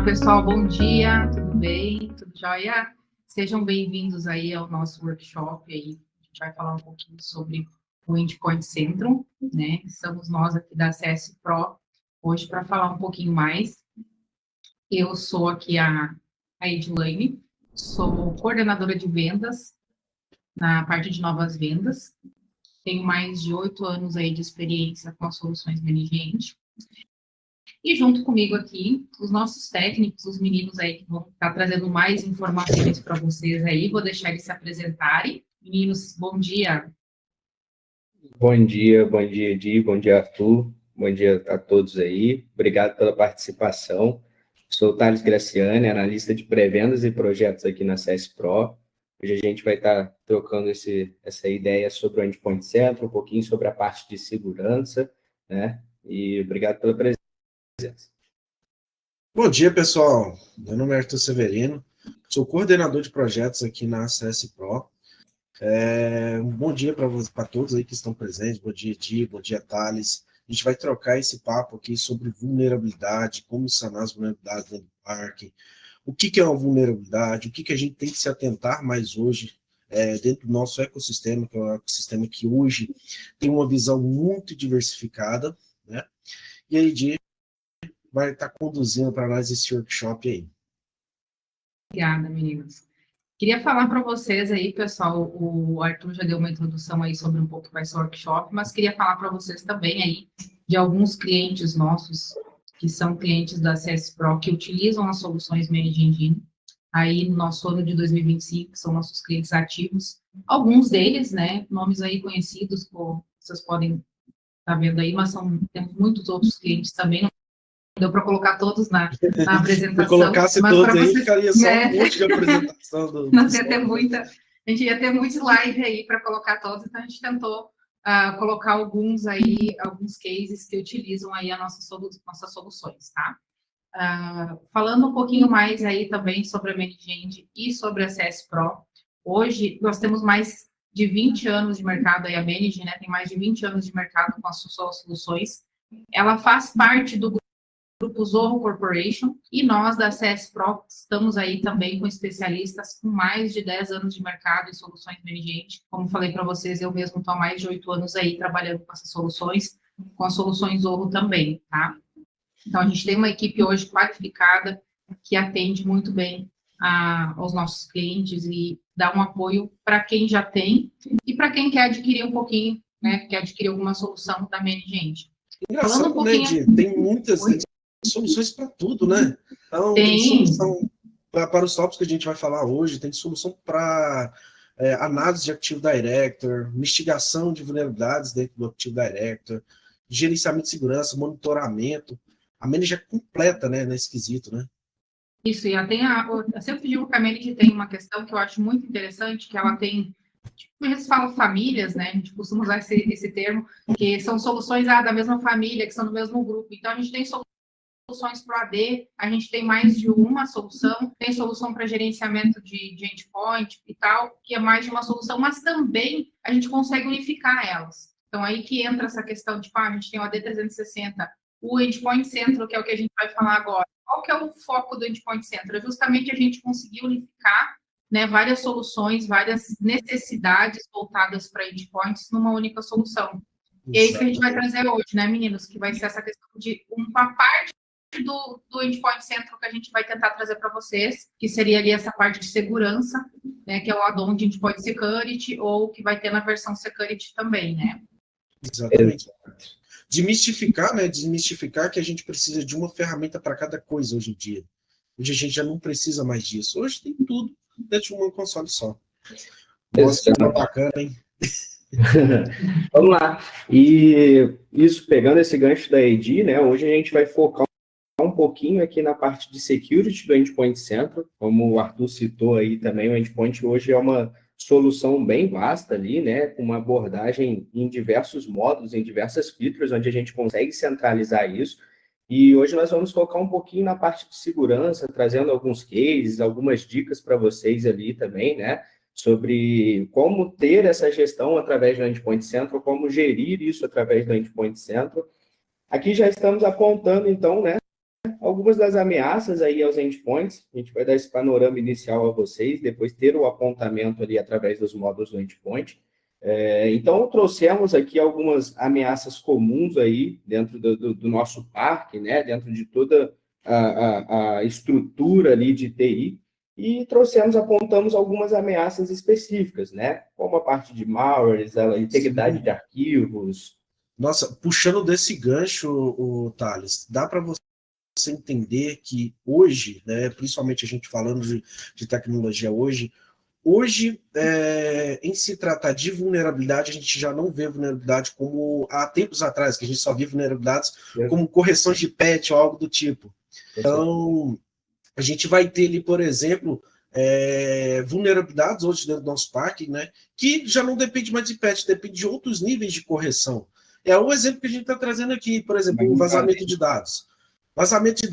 Pessoal, bom dia, tudo bem? Tudo jóia? Sejam bem-vindos aí ao nosso workshop aí. A gente vai falar um pouquinho sobre o Endpoint Central, né? Estamos nós aqui da CS Pro hoje para falar um pouquinho mais. Eu sou aqui a Edilane, sou coordenadora de vendas na parte de novas vendas. Tenho mais de 8 anos aí de experiência com as soluções Management. E junto comigo aqui, os nossos técnicos, os meninos aí que vão estar trazendo mais informações para vocês aí. Vou deixar eles se apresentarem. Meninos, bom dia. Bom dia, Edi, bom dia, Arthur. Bom dia a todos aí. Obrigado pela participação. Sou o Thales Graciani, analista de pré-vendas e projetos aqui na CS Pro. Hoje a gente vai estar trocando essa ideia sobre o Endpoint Central, um pouquinho sobre a parte de segurança, né? E obrigado pela presença. Bom dia, pessoal. Meu nome é Arthur Severino, sou coordenador de projetos aqui na CS Pro. Um bom dia para todos aí que estão presentes. Bom dia, Edi, bom dia, Thales. A gente vai trocar esse papo aqui sobre vulnerabilidade, como sanar as vulnerabilidades dentro do parque, o que é uma vulnerabilidade, o que a gente tem que se atentar mais hoje dentro do nosso ecossistema, que é um ecossistema que hoje tem uma visão muito diversificada, né? E aí, Edi vai estar conduzindo para nós esse workshop aí. Obrigada, meninos. Queria falar para vocês aí, pessoal, o Arthur já deu uma introdução aí sobre um pouco que vai ser o workshop, mas queria falar para vocês também aí de alguns clientes nossos, que são clientes da CS Pro, que utilizam as soluções Managed Engine, aí no nosso ano de 2025, que são nossos clientes ativos. Alguns deles, né, nomes aí conhecidos, vocês podem estar vendo aí, mas temos muitos outros clientes também. Deu para colocar todos na apresentação. Se colocasse mas todos aí, vocês, ficaria só um monte de apresentação. Não ia ter muita, a gente ia ter muita slide aí para colocar todos, então a gente tentou colocar alguns cases que utilizam aí nossas soluções, tá? Falando um pouquinho mais aí também sobre a Managed e sobre a CS Pro, hoje nós temos mais de 20 anos de mercado aí, a Managed, né, tem mais de 20 anos de mercado com as suas soluções. Ela faz parte do Grupo Zorro Corporation, e nós da CS Pro estamos aí também com especialistas com mais de 10 anos de mercado em soluções Managed. Como falei para vocês, eu mesmo estou há mais de 8 anos aí trabalhando com essas soluções, com as soluções Zorro também, tá? Então, a gente tem uma equipe hoje qualificada que atende muito bem aos nossos clientes e dá um apoio para quem já tem e para quem quer adquirir um pouquinho, né, quer adquirir alguma solução da Managed. Falando um pouquinho... Tem muitas soluções para tudo, né? Então, tem solução para os tópicos que a gente vai falar hoje, tem solução para análise de Active Director, mitigação de vulnerabilidades dentro do Active Director, gerenciamento de segurança, monitoramento. A Managed é completa, né, nesse quesito, né? Isso, e eu sempre digo que a Managed tem uma questão que eu acho muito interessante, que ela tem, tipo, eles falam famílias, né, a gente costuma usar esse termo, que são soluções da mesma família, que são do mesmo grupo. Então, a gente tem soluções para o AD, a gente tem mais de uma solução, tem solução para gerenciamento de endpoint e tal, que é mais de uma solução, mas também a gente consegue unificar elas. Então, aí que entra essa questão de, a gente tem o AD 360, o Endpoint Central, que é o que a gente vai falar agora. Qual que é o foco do Endpoint Central? É justamente a gente conseguir unificar, né, várias soluções, várias necessidades voltadas para endpoints numa única solução. E é isso que a gente vai trazer hoje, né, meninos? Que vai ser essa questão de uma parte do Endpoint Central que a gente vai tentar trazer para vocês, que seria ali essa parte de segurança, né, que é o add-on de Endpoint Security, ou que vai ter na versão Security também, né? Exatamente. Desmistificar, né? Desmistificar que a gente precisa de uma ferramenta para cada coisa hoje em dia. Hoje a gente já não precisa mais disso. Hoje tem tudo dentro de um console só. Nossa, que bacana, hein? Vamos lá. E isso, pegando esse gancho da Edi, né? Hoje a gente vai focar um pouquinho aqui na parte de security do Endpoint Central. Como o Arthur citou aí também, o Endpoint hoje é uma solução bem vasta ali, né? Com uma abordagem em diversos módulos, em diversas features, onde a gente consegue centralizar isso. E hoje nós vamos focar um pouquinho na parte de segurança, trazendo alguns cases, algumas dicas para vocês ali também, né? Sobre como ter essa gestão através do Endpoint Central, como gerir isso através do Endpoint Central. Aqui já estamos apontando, então, né, algumas das ameaças aí aos endpoints. A gente vai dar esse panorama inicial a vocês, depois ter o apontamento ali através dos módulos do endpoint. Então, trouxemos aqui algumas ameaças comuns aí dentro do nosso parque, né? Dentro de toda a estrutura ali de TI, e apontamos algumas ameaças específicas, né? Como a parte de malwares, a integridade de arquivos. Nossa, puxando desse gancho, o Thales, dá para você entender que hoje, né, principalmente a gente falando de tecnologia hoje, em se tratar de vulnerabilidade, a gente já não vê vulnerabilidade como há tempos atrás, que a gente só via vulnerabilidades como correções de patch ou algo do tipo. Então, a gente vai ter ali, por exemplo, vulnerabilidades hoje dentro do nosso parque, né, que já não depende mais de patch, depende de outros níveis de correção. É o exemplo que a gente está trazendo aqui, por exemplo, o vazamento de dados. Vazamento de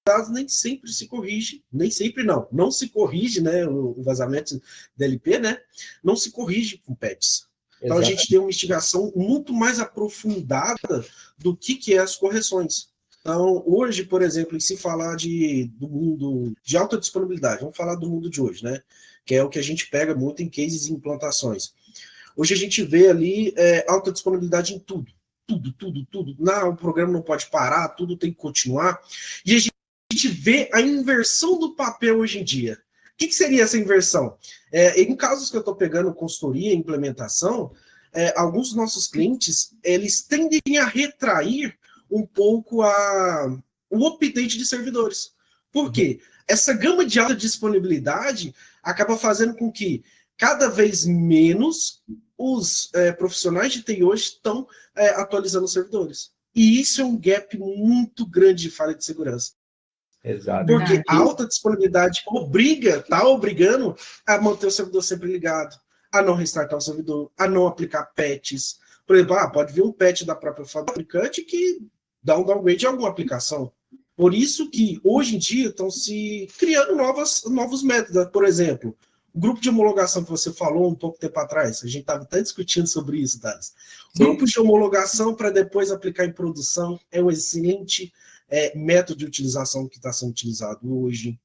dados nem sempre se corrige, nem sempre não se corrige, né, o vazamento DLP, né, não se corrige com patches. Então, a gente tem uma investigação muito mais aprofundada do que é as correções. Então, hoje, por exemplo, em se falar do mundo de alta disponibilidade, vamos falar do mundo de hoje, né, que é o que a gente pega muito em cases e implantações. Hoje a gente vê ali alta disponibilidade em tudo. Tudo. Não, o programa não pode parar, tudo tem que continuar. E a gente vê a inversão do papel hoje em dia. O que seria essa inversão? Em casos que eu estou pegando consultoria e implementação, alguns dos nossos clientes, eles tendem a retrair um pouco o update de servidores. Por quê? Essa gama de alta disponibilidade acaba fazendo com que cada vez menos os profissionais de TI hoje estão atualizando os servidores. E isso é um gap muito grande de falha de segurança. Exato. Porque a alta disponibilidade está obrigando a manter o servidor sempre ligado, a não restartar o servidor, a não aplicar patches. Por exemplo, pode vir um patch da própria fabricante que dá um downgrade em alguma aplicação. Por isso que, hoje em dia, estão se criando novos métodos. Por exemplo, o grupo de homologação que você falou um pouco tempo atrás, a gente estava até discutindo sobre isso, Thales. Grupos de homologação para depois aplicar em produção é um excelente método de utilização que está sendo utilizado hoje.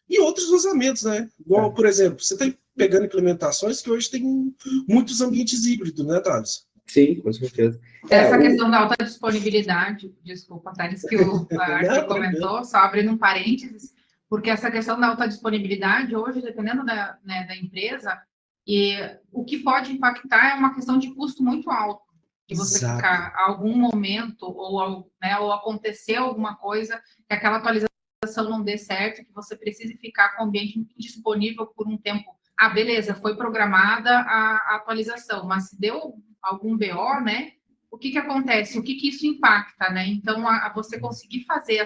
E outros vazamentos, né? Igual, por exemplo, você está pegando implementações que hoje tem muitos ambientes híbridos, né, Thales? Sim, com certeza. Essa questão da alta disponibilidade, desculpa, Thales, que o Arthur comentou, só abrindo um parênteses, porque essa questão da alta disponibilidade, hoje, dependendo da empresa, e o que pode impactar é uma questão de custo muito alto, de você ficar algum momento, ou acontecer alguma coisa, que aquela atualização não dê certo, que você precise ficar com o ambiente indisponível por um tempo. Beleza, foi programada a atualização, mas se deu algum BO, né, o que acontece? O que isso impacta, né? Então, você conseguir fazer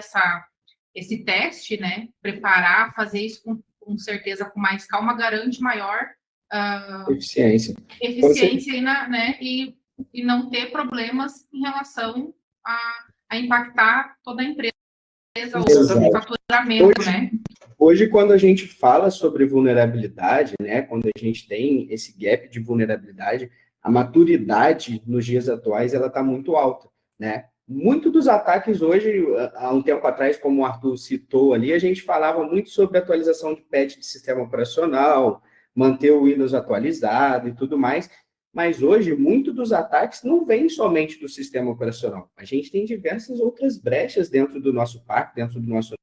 esse teste, né, preparar, fazer isso com certeza, com mais calma, garante maior eficiência né, e não ter problemas em relação a impactar toda a empresa ou faturamento, né? Hoje, quando a gente fala sobre vulnerabilidade, né, quando a gente tem esse gap de vulnerabilidade, a maturidade nos dias atuais ela está muito alta, né? Muito dos ataques hoje, há um tempo atrás, como o Arthur citou ali, a gente falava muito sobre atualização de patch de sistema operacional, manter o Windows atualizado e tudo mais, mas hoje, muito dos ataques não vêm somente do sistema operacional. A gente tem diversas outras brechas dentro do nosso parque, dentro do nosso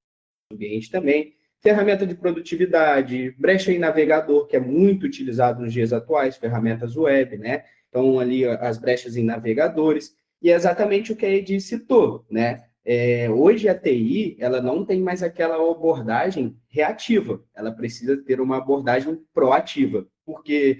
ambiente também, ferramenta de produtividade, brecha em navegador, que é muito utilizado nos dias atuais, ferramentas web, né? Então, ali, as brechas em navegadores, e é exatamente o que a Edi citou, né? Hoje, a TI, ela não tem mais aquela abordagem reativa, ela precisa ter uma abordagem proativa, porque,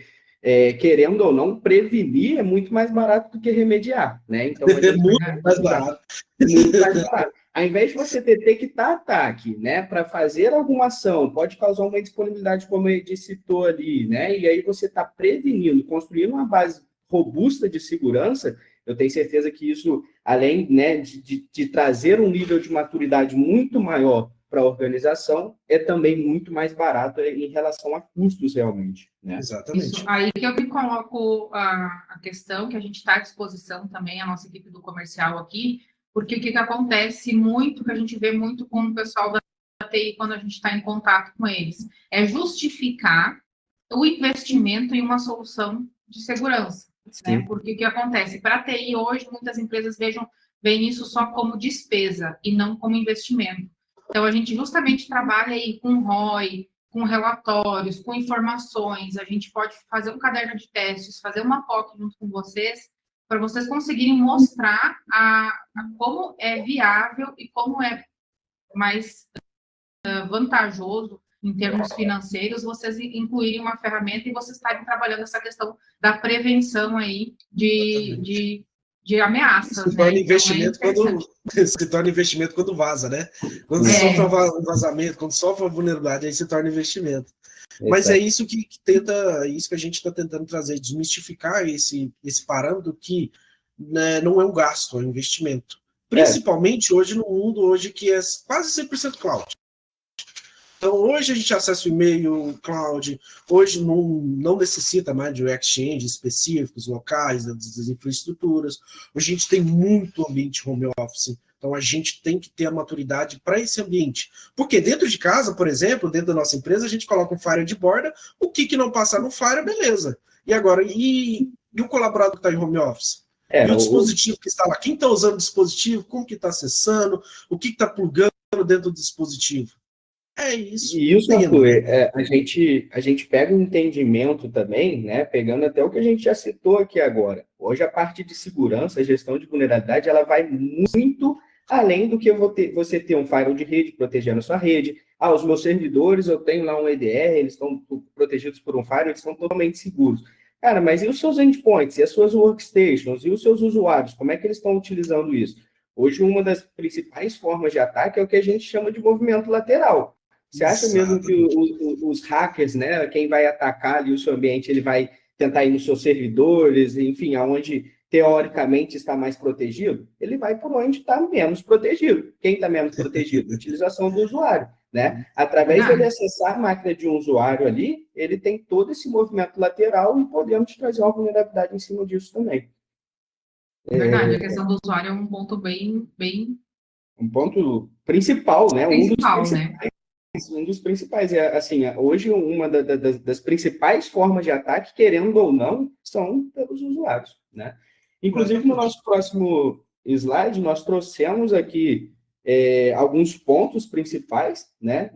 querendo ou não, prevenir é muito mais barato do que remediar, né? Então, é muito mais barato. Muito mais barato. Ao invés de você detectar ataque, né, para fazer alguma ação, pode causar uma indisponibilidade, como ele citou ali, né, e aí você está prevenindo, construindo uma base robusta de segurança. Eu tenho certeza que isso, além, né, de trazer um nível de maturidade muito maior para a organização, é também muito mais barato em relação a custos, realmente, né? Exatamente. Isso, aí que eu me coloco a questão, que a gente está à disposição também, a nossa equipe do comercial aqui, Porque o que acontece muito, que a gente vê muito com o pessoal da TI quando a gente está em contato com eles, é justificar o investimento em uma solução de segurança, né? Porque o que acontece? Para a TI hoje, muitas empresas veem isso só como despesa e não como investimento. Então, a gente justamente trabalha aí com ROI, com relatórios, com informações, a gente pode fazer um caderno de testes, fazer uma POC junto com vocês, para vocês conseguirem mostrar como é viável e como é mais vantajoso em termos financeiros vocês incluírem uma ferramenta e vocês estarem trabalhando essa questão da prevenção aí de ameaças, se torna né? investimento Então, se torna investimento quando vaza, né? Quando sofre um vazamento, quando sofre uma vulnerabilidade, aí se torna investimento. Mas é isso que isso que a gente está tentando trazer, desmistificar esse parâmetro que, né, não é um gasto, é um investimento. Principalmente hoje no mundo hoje que é quase 100% cloud. Então, hoje a gente acessa o e-mail, cloud, hoje não necessita mais de exchange específicos, locais, das infraestruturas. Hoje a gente tem muito ambiente home office, então a gente tem que ter a maturidade para esse ambiente. Porque dentro de casa, por exemplo, dentro da nossa empresa, a gente coloca um firewall de borda, o que não passar no firewall, beleza. E agora, e o colaborador que está em home office? E o dispositivo que está lá? Quem está usando o dispositivo? Como que está acessando? O que está plugando dentro do dispositivo? É isso. E isso, Arthur, a gente pega um entendimento também, né? Pegando até o que a gente já citou aqui agora. Hoje a parte de segurança, a gestão de vulnerabilidade, ela vai muito além do que você ter um firewall de rede protegendo a sua rede. Os meus servidores, eu tenho lá um EDR, eles estão protegidos por um firewall, eles estão totalmente seguros. Cara, mas e os seus endpoints, e as suas workstations, e os seus usuários, como é que eles estão utilizando isso? Hoje, uma das principais formas de ataque é o que a gente chama de movimento lateral. Você acha mesmo que os hackers, né, quem vai atacar ali o seu ambiente, ele vai tentar ir nos seus servidores, enfim, aonde teoricamente está mais protegido? Ele vai por onde está menos protegido. Quem está menos protegido? Utilização do usuário, né? Através dele acessar a máquina de um usuário ali, ele tem todo esse movimento lateral e podemos trazer uma vulnerabilidade em cima disso também. Verdade, a questão do usuário é um ponto bem um ponto principal, né? Um dos principais. Assim, hoje, uma das principais formas de ataque, querendo ou não, são pelos usuários, né? Inclusive, no nosso próximo slide, nós trouxemos aqui alguns pontos principais, né?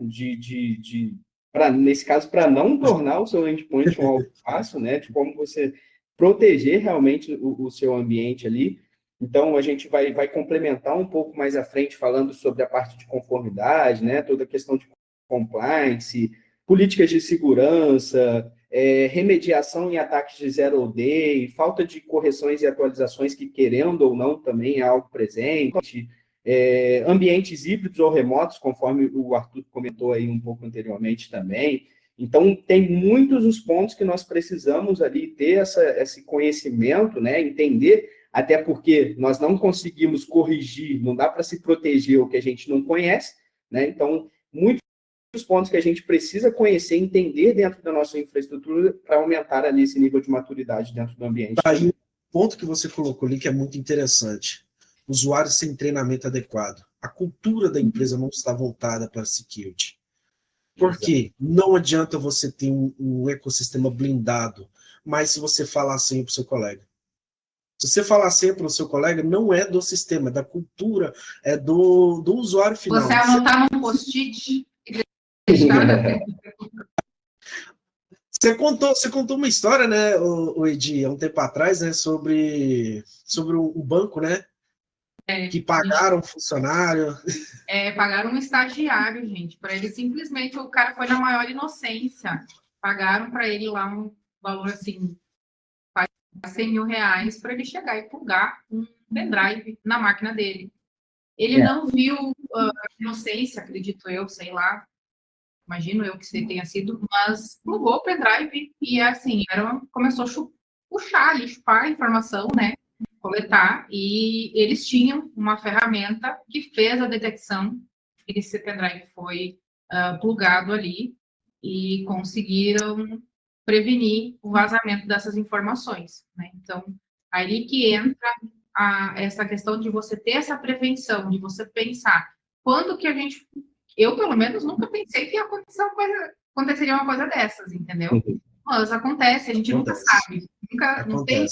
Nesse caso, para não tornar o seu endpoint um alvo fácil, né? De como você proteger realmente o seu ambiente ali. Então, a gente vai complementar um pouco mais à frente, falando sobre a parte de conformidade, né? Toda a questão de compliance, políticas de segurança, remediação em ataques de zero day, falta de correções e atualizações que, querendo ou não, também é algo presente, ambientes híbridos ou remotos, conforme o Arthur comentou aí um pouco anteriormente também. Então, tem muitos os pontos que nós precisamos ali ter esse conhecimento, né? Entender, até porque nós não conseguimos corrigir, não dá para se proteger o que a gente não conhece, né? Então, muitos pontos que a gente precisa conhecer e entender dentro da nossa infraestrutura para aumentar ali esse nível de maturidade dentro do ambiente. Aí, o ponto que você colocou ali que é muito interessante. Usuários sem treinamento adequado. A cultura da empresa não está voltada para security. Porque não adianta você ter um ecossistema blindado, mas se você falar assim para o seu colega. Se você falar sempre para o seu colega, não é do sistema, é da cultura, é do usuário final. Você anotar num post-it e Você contou uma história, né, o Edi, há um tempo atrás, né, sobre o banco, né? Que pagaram um funcionário. Pagaram um estagiário, gente, para ele simplesmente, o cara foi na maior inocência. Pagaram para ele lá um valor assim, R$100.000 para ele chegar e plugar um pendrive na máquina dele. Ele não viu inocência, acredito eu, sei lá, imagino eu que você tenha sido, mas plugou o pendrive e assim, começou a puxar ali, chupar a informação, né? Coletar, e eles tinham uma ferramenta que fez a detecção que esse pendrive foi plugado ali e conseguiram prevenir o vazamento dessas informações, né? Então, aí que entra essa questão de você ter essa prevenção, de você pensar quando que a gente... Eu, pelo menos, nunca pensei que aconteceria uma coisa dessas, entendeu? Mas acontece, a gente nunca sabe. Não tem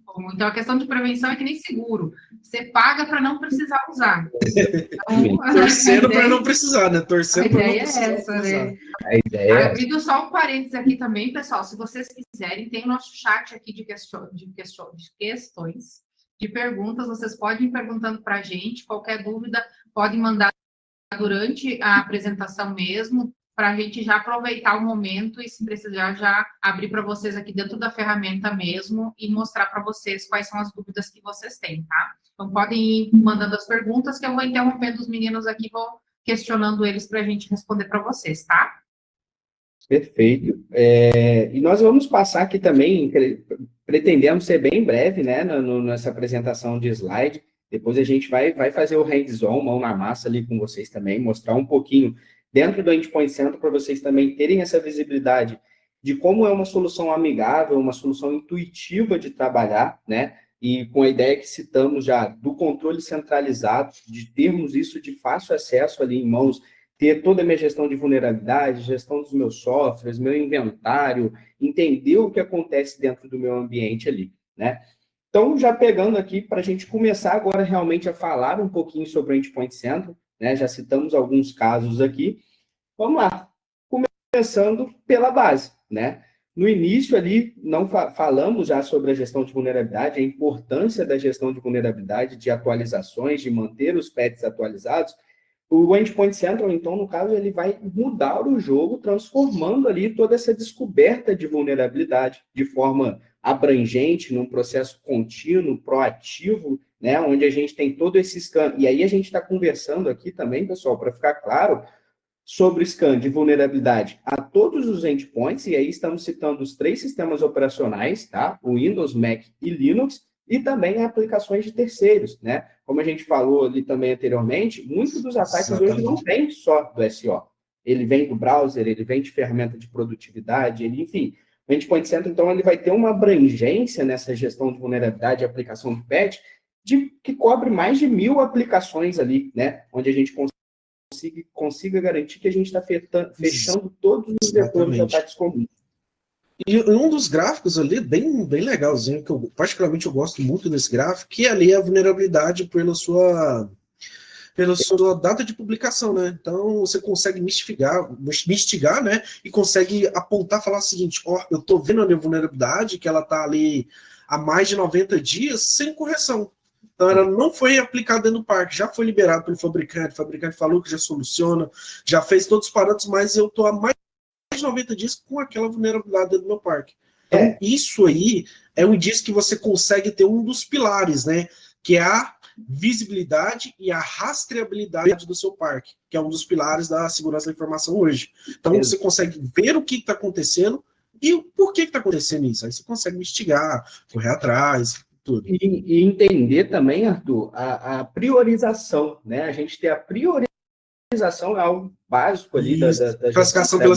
como. Então, a questão de prevenção é que nem seguro. Você paga para não precisar usar. Então, torcendo para não precisar, né? Torcendo para não precisar. Essa, né? A ideia é Abrindo só um parênteses aqui também, pessoal, se vocês quiserem, tem o nosso chat aqui de questões, de perguntas, vocês podem ir perguntando para a gente, qualquer dúvida, podem mandar durante a apresentação mesmo, para a gente já aproveitar o momento e, se precisar, já abrir para vocês aqui dentro da ferramenta mesmo e mostrar para vocês quais são as dúvidas que vocês têm, tá? Então, podem ir mandando as perguntas, que eu vou interrompendo os meninos aqui, vou questionando eles para a gente responder para vocês, tá? Perfeito. E nós vamos passar aqui também, pretendemos ser bem breve, né, nessa apresentação de slide. Depois a gente vai fazer o hands-on, mão na massa ali com vocês também, mostrar um pouquinho dentro do Endpoint Center para vocês também terem essa visibilidade de como é uma solução amigável, uma solução intuitiva de trabalhar, né? E com a ideia que citamos já do controle centralizado, de termos isso de fácil acesso ali em mãos, ter toda a minha gestão de vulnerabilidade, gestão dos meus softwares, meu inventário, entender o que acontece dentro do meu ambiente ali, né? Então, já pegando aqui, para a gente começar agora realmente a falar um pouquinho sobre o Endpoint Center, né? Já citamos alguns casos aqui. Vamos lá, começando pela base, né? No início ali, não falamos já sobre a gestão de vulnerabilidade, a importância da gestão de vulnerabilidade, de atualizações, de manter os patches atualizados. O Endpoint Center, então, no caso, ele vai mudar o jogo, transformando ali toda essa descoberta de vulnerabilidade de forma abrangente, num processo contínuo, proativo, né, onde a gente tem todo esse scan. E aí a gente está conversando aqui também, pessoal, para ficar claro, sobre o scan de vulnerabilidade a todos os endpoints, e aí estamos citando os 3 sistemas operacionais, tá? O Windows, Mac e Linux, e também aplicações de terceiros, né? Como a gente falou ali também anteriormente, muitos dos ataques hoje não vêm só do SO. Ele vem do browser, ele vem de ferramenta de produtividade, enfim. O Endpoint Center, então, ele vai ter uma abrangência nessa gestão de vulnerabilidade e aplicação de patch, que cobre mais de 1000 aplicações ali, né? Onde a gente consiga garantir que a gente está fechando todos os vetores de ataques comuns. E um dos gráficos ali, bem legalzinho, que eu particularmente eu gosto muito desse gráfico, que ali é a vulnerabilidade pela sua data de publicação, né? Então você consegue mistigar, né? E consegue apontar, falar o seguinte, eu tô vendo a minha vulnerabilidade, que ela tá ali há mais de 90 dias, sem correção. Então ela não foi aplicada dentro do parque, já foi liberado pelo fabricante, o fabricante falou que já soluciona, já fez todos os parâmetros, mas eu tô há mais de 90 dias com aquela vulnerabilidade dentro do meu parque. Então, isso aí é um indício que você consegue ter um dos pilares, né? Que é a visibilidade e a rastreabilidade do seu parque, que é um dos pilares da segurança da informação hoje. Então, você consegue ver o que está acontecendo e por que está acontecendo isso. Aí você consegue investigar, correr atrás, tudo. E entender também, Arthur, a priorização, né? A gente ter a priorização é algo básico ali da classificação pela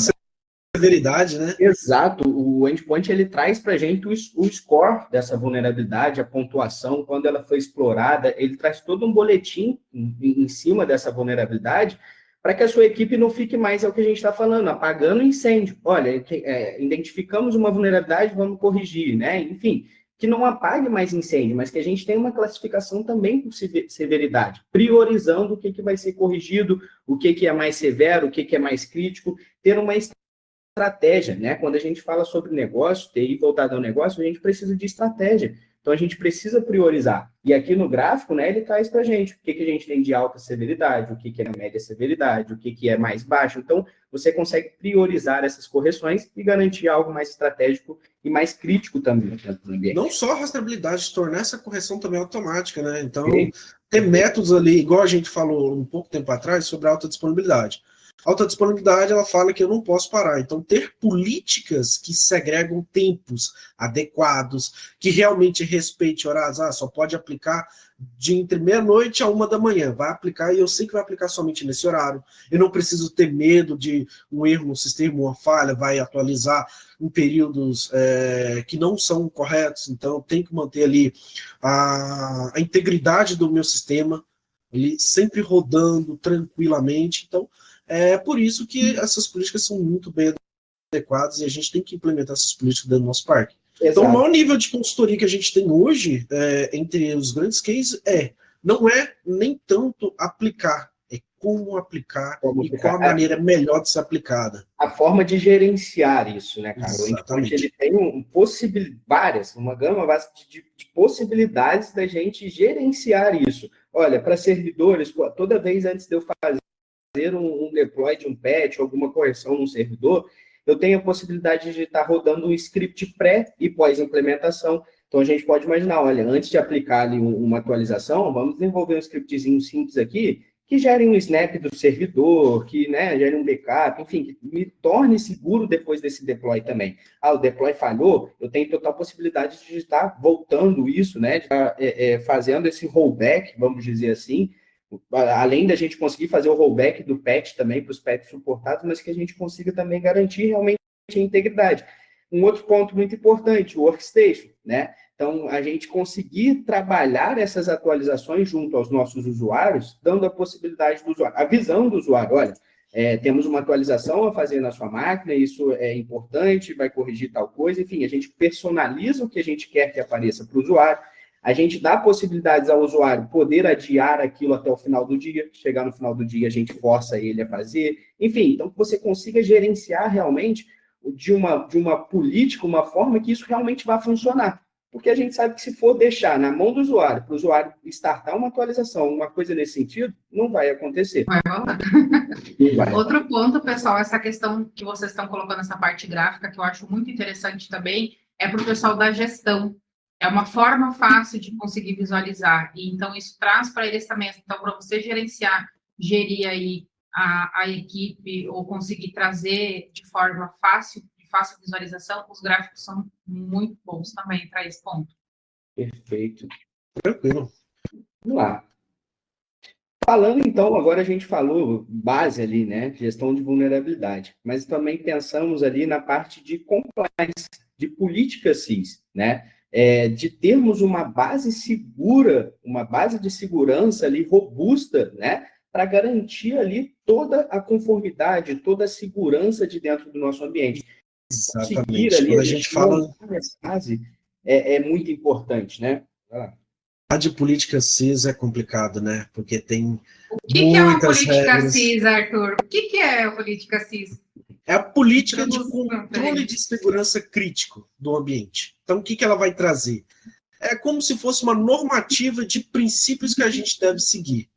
severidade, né? Exato. O endpoint, ele traz para a gente o score dessa vulnerabilidade, a pontuação, quando ela foi explorada, ele traz todo um boletim em cima dessa vulnerabilidade, para que a sua equipe não fique mais, é o que a gente está falando, apagando incêndio. Olha, identificamos uma vulnerabilidade, vamos corrigir, né? Enfim, que não apague mais incêndio, mas que a gente tenha uma classificação também por severidade, priorizando o que vai ser corrigido, o que é mais severo, o que é mais crítico, ter uma estratégia, né? Quando a gente fala sobre negócio, TI voltado ao negócio, a gente precisa de estratégia. Então, a gente precisa priorizar. E aqui no gráfico, né, ele traz para a gente o que a gente tem de alta severidade, o que é média severidade, o que é mais baixo. Então, você consegue priorizar essas correções e garantir algo mais estratégico e mais crítico também dentro do ambiente. Não só a rastreabilidade, tornar essa correção também automática, né? Então, ter métodos ali, igual a gente falou um pouco tempo atrás, sobre a alta disponibilidade. Alta disponibilidade, ela fala que eu não posso parar. Então, ter políticas que segregam tempos adequados, que realmente respeite horários, só pode aplicar de entre meia-noite a 1 da manhã. Vai aplicar e eu sei que vai aplicar somente nesse horário. Eu não preciso ter medo de um erro no sistema, uma falha, vai atualizar em períodos que não são corretos. Então, eu tenho que manter ali a integridade do meu sistema, ele sempre rodando tranquilamente. Então, é por isso que essas políticas são muito bem adequadas e a gente tem que implementar essas políticas dentro do nosso parque. Exato. Então, o maior nível de consultoria que a gente tem hoje, entre os grandes cases, não é nem tanto aplicar, é como aplicar qual a maneira melhor de ser aplicada. A forma de gerenciar isso, né, cara? Exatamente. O Endpoint, ele tem uma gama de possibilidades da gente gerenciar isso. Olha, para servidores, toda vez antes de eu fazer um deploy de um patch, alguma correção no servidor, eu tenho a possibilidade de estar rodando um script pré e pós-implementação. Então, a gente pode imaginar, olha, antes de aplicar ali uma atualização, vamos desenvolver um scriptzinho simples aqui, que gere um snap do servidor, que, né, gere um backup, enfim, que me torne seguro depois desse deploy também. O deploy falhou, eu tenho total possibilidade de estar voltando isso, né, de estar fazendo esse rollback, vamos dizer assim, além da gente conseguir fazer o rollback do patch também para os patches suportados, mas que a gente consiga também garantir realmente a integridade. Um outro ponto muito importante, o workstation, né? Então, a gente conseguir trabalhar essas atualizações junto aos nossos usuários, dando a possibilidade do usuário, avisando o usuário, olha, temos uma atualização a fazer na sua máquina, isso é importante, vai corrigir tal coisa, enfim, a gente personaliza o que a gente quer que apareça para o usuário, a gente dá possibilidades ao usuário poder adiar aquilo até o final do dia, chegar no final do dia a gente força ele a fazer, enfim, então que você consiga gerenciar realmente de uma política, uma forma que isso realmente vai funcionar. Porque a gente sabe que se for deixar na mão do usuário, para o usuário startar uma atualização, uma coisa nesse sentido, não vai acontecer. Vai rolar. Outro ponto, pessoal, essa questão que vocês estão colocando, essa parte gráfica, que eu acho muito interessante também, é para o pessoal da gestão. É uma forma fácil de conseguir visualizar. E então, isso traz para eles também. Então, para você gerir aí a equipe, ou conseguir trazer de forma fácil, de fácil visualização, os gráficos são muito bons também para esse ponto. Perfeito. Tranquilo. Vamos lá. Falando, então, agora a gente falou base ali, né? Gestão de vulnerabilidade. Mas também pensamos ali na parte de compliance, de política CIS, né? De termos uma base segura, uma base de segurança ali robusta, né? Para garantir ali toda a conformidade, toda a segurança de dentro do nosso ambiente. Exatamente. Ali, quando a gente fala... Essa base é muito importante, né? A de política CIS é complicado, né? Porque tem O que é uma política regras. CIS, Arthur? O que é a política CIS? É a política de controle de segurança crítico do ambiente. Então, o que ela vai trazer? É como se fosse uma normativa de princípios que a gente deve seguir.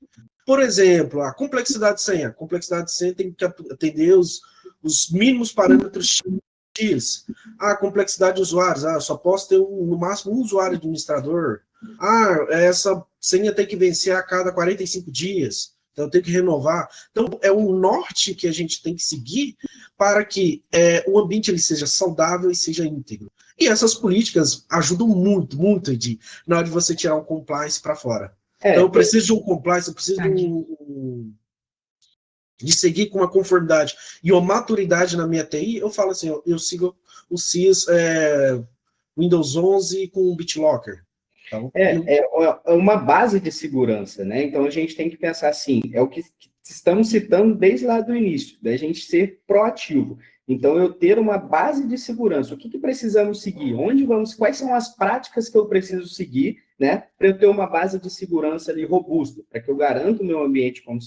Por exemplo, a complexidade de senha. A complexidade de senha tem que atender os mínimos parâmetros X. A complexidade de usuários. Eu só posso ter no máximo um usuário administrador. Essa senha tem que vencer a cada 45 dias. Então, eu tenho que renovar. Então, é um norte que a gente tem que seguir para que o ambiente ele seja saudável e seja íntegro. E essas políticas ajudam muito, muito, Edi, na hora de você tirar um compliance para fora. Então, eu preciso de um compliance, eu preciso de seguir com uma conformidade e uma maturidade na minha TI. Eu falo assim, eu sigo o CIS Windows 11 com o BitLocker. Então, é uma base de segurança, né? Então, a gente tem que pensar assim, é o que estamos citando desde lá do início, da gente ser proativo. Então, eu ter uma base de segurança. O que precisamos seguir? Onde vamos? Quais são as práticas que eu preciso seguir, né? Para eu ter uma base de segurança ali robusta, para que eu garanta o meu ambiente como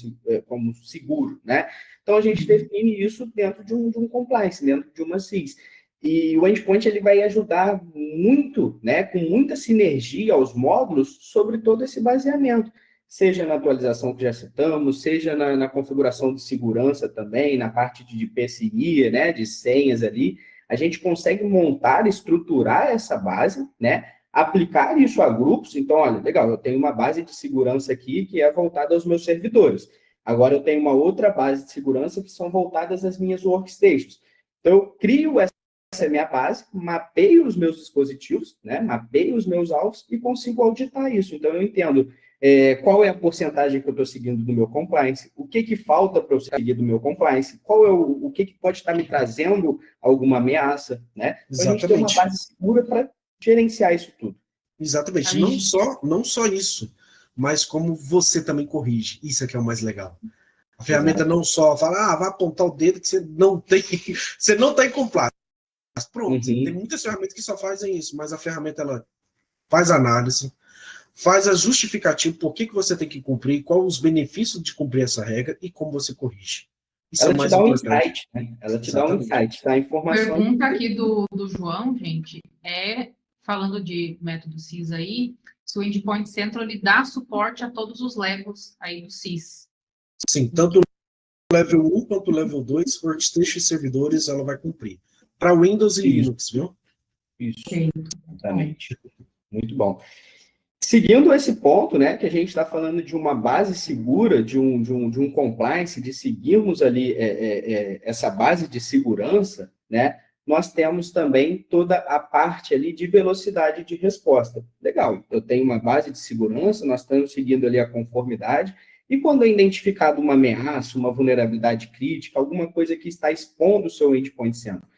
seguro, né? Então, a gente define isso dentro de um compliance, dentro de uma CIS. E o Endpoint ele vai ajudar muito, né, com muita sinergia aos módulos sobre todo esse baseamento, seja na atualização que já citamos, seja na configuração de segurança também, na parte de PCI, né, de senhas ali, a gente consegue montar, estruturar essa base, né, aplicar isso a grupos. Então, olha, legal, eu tenho uma base de segurança aqui que é voltada aos meus servidores. Agora eu tenho uma outra base de segurança que são voltadas às minhas workstations. Então, eu crio essa minha base, mapeio os meus dispositivos, né? Mapeio os meus alvos e consigo auditar isso. Então, eu entendo qual é a porcentagem que eu estou seguindo do meu compliance, o que falta para eu seguir do meu compliance, qual é o que pode estar me trazendo alguma ameaça, né? Então, a gente tem uma base segura para gerenciar isso tudo. Exatamente. Não só isso, mas como você também corrige. Isso é que é o mais legal. A ferramenta não só fala, vai apontar o dedo que você não está em compliance. Pronto, tem muitas ferramentas que só fazem isso, mas a ferramenta ela faz análise, faz a justificativa por que você tem que cumprir, quais os benefícios de cumprir essa regra e como você corrige. Isso ela é mais te dá importante. um insight, né? Ela te dá um insight, tá? A informação. Pergunta aqui do João, gente, falando de método CIS aí, se o Endpoint Central ele dá suporte a todos os levels aí do CIS. Sim, tanto o level 1 quanto o level 2, workstation e servidores, ela vai cumprir. Para Windows e Linux, viu? Isso, exatamente. Muito bom. Seguindo esse ponto, né, que a gente está falando de uma base segura, de um compliance, de seguirmos ali essa base de segurança, né, nós temos também toda a parte ali de velocidade de resposta. Legal, eu tenho uma base de segurança, nós estamos seguindo ali a conformidade, e quando é identificado uma ameaça, uma vulnerabilidade crítica, alguma coisa que está expondo o seu endpoint central,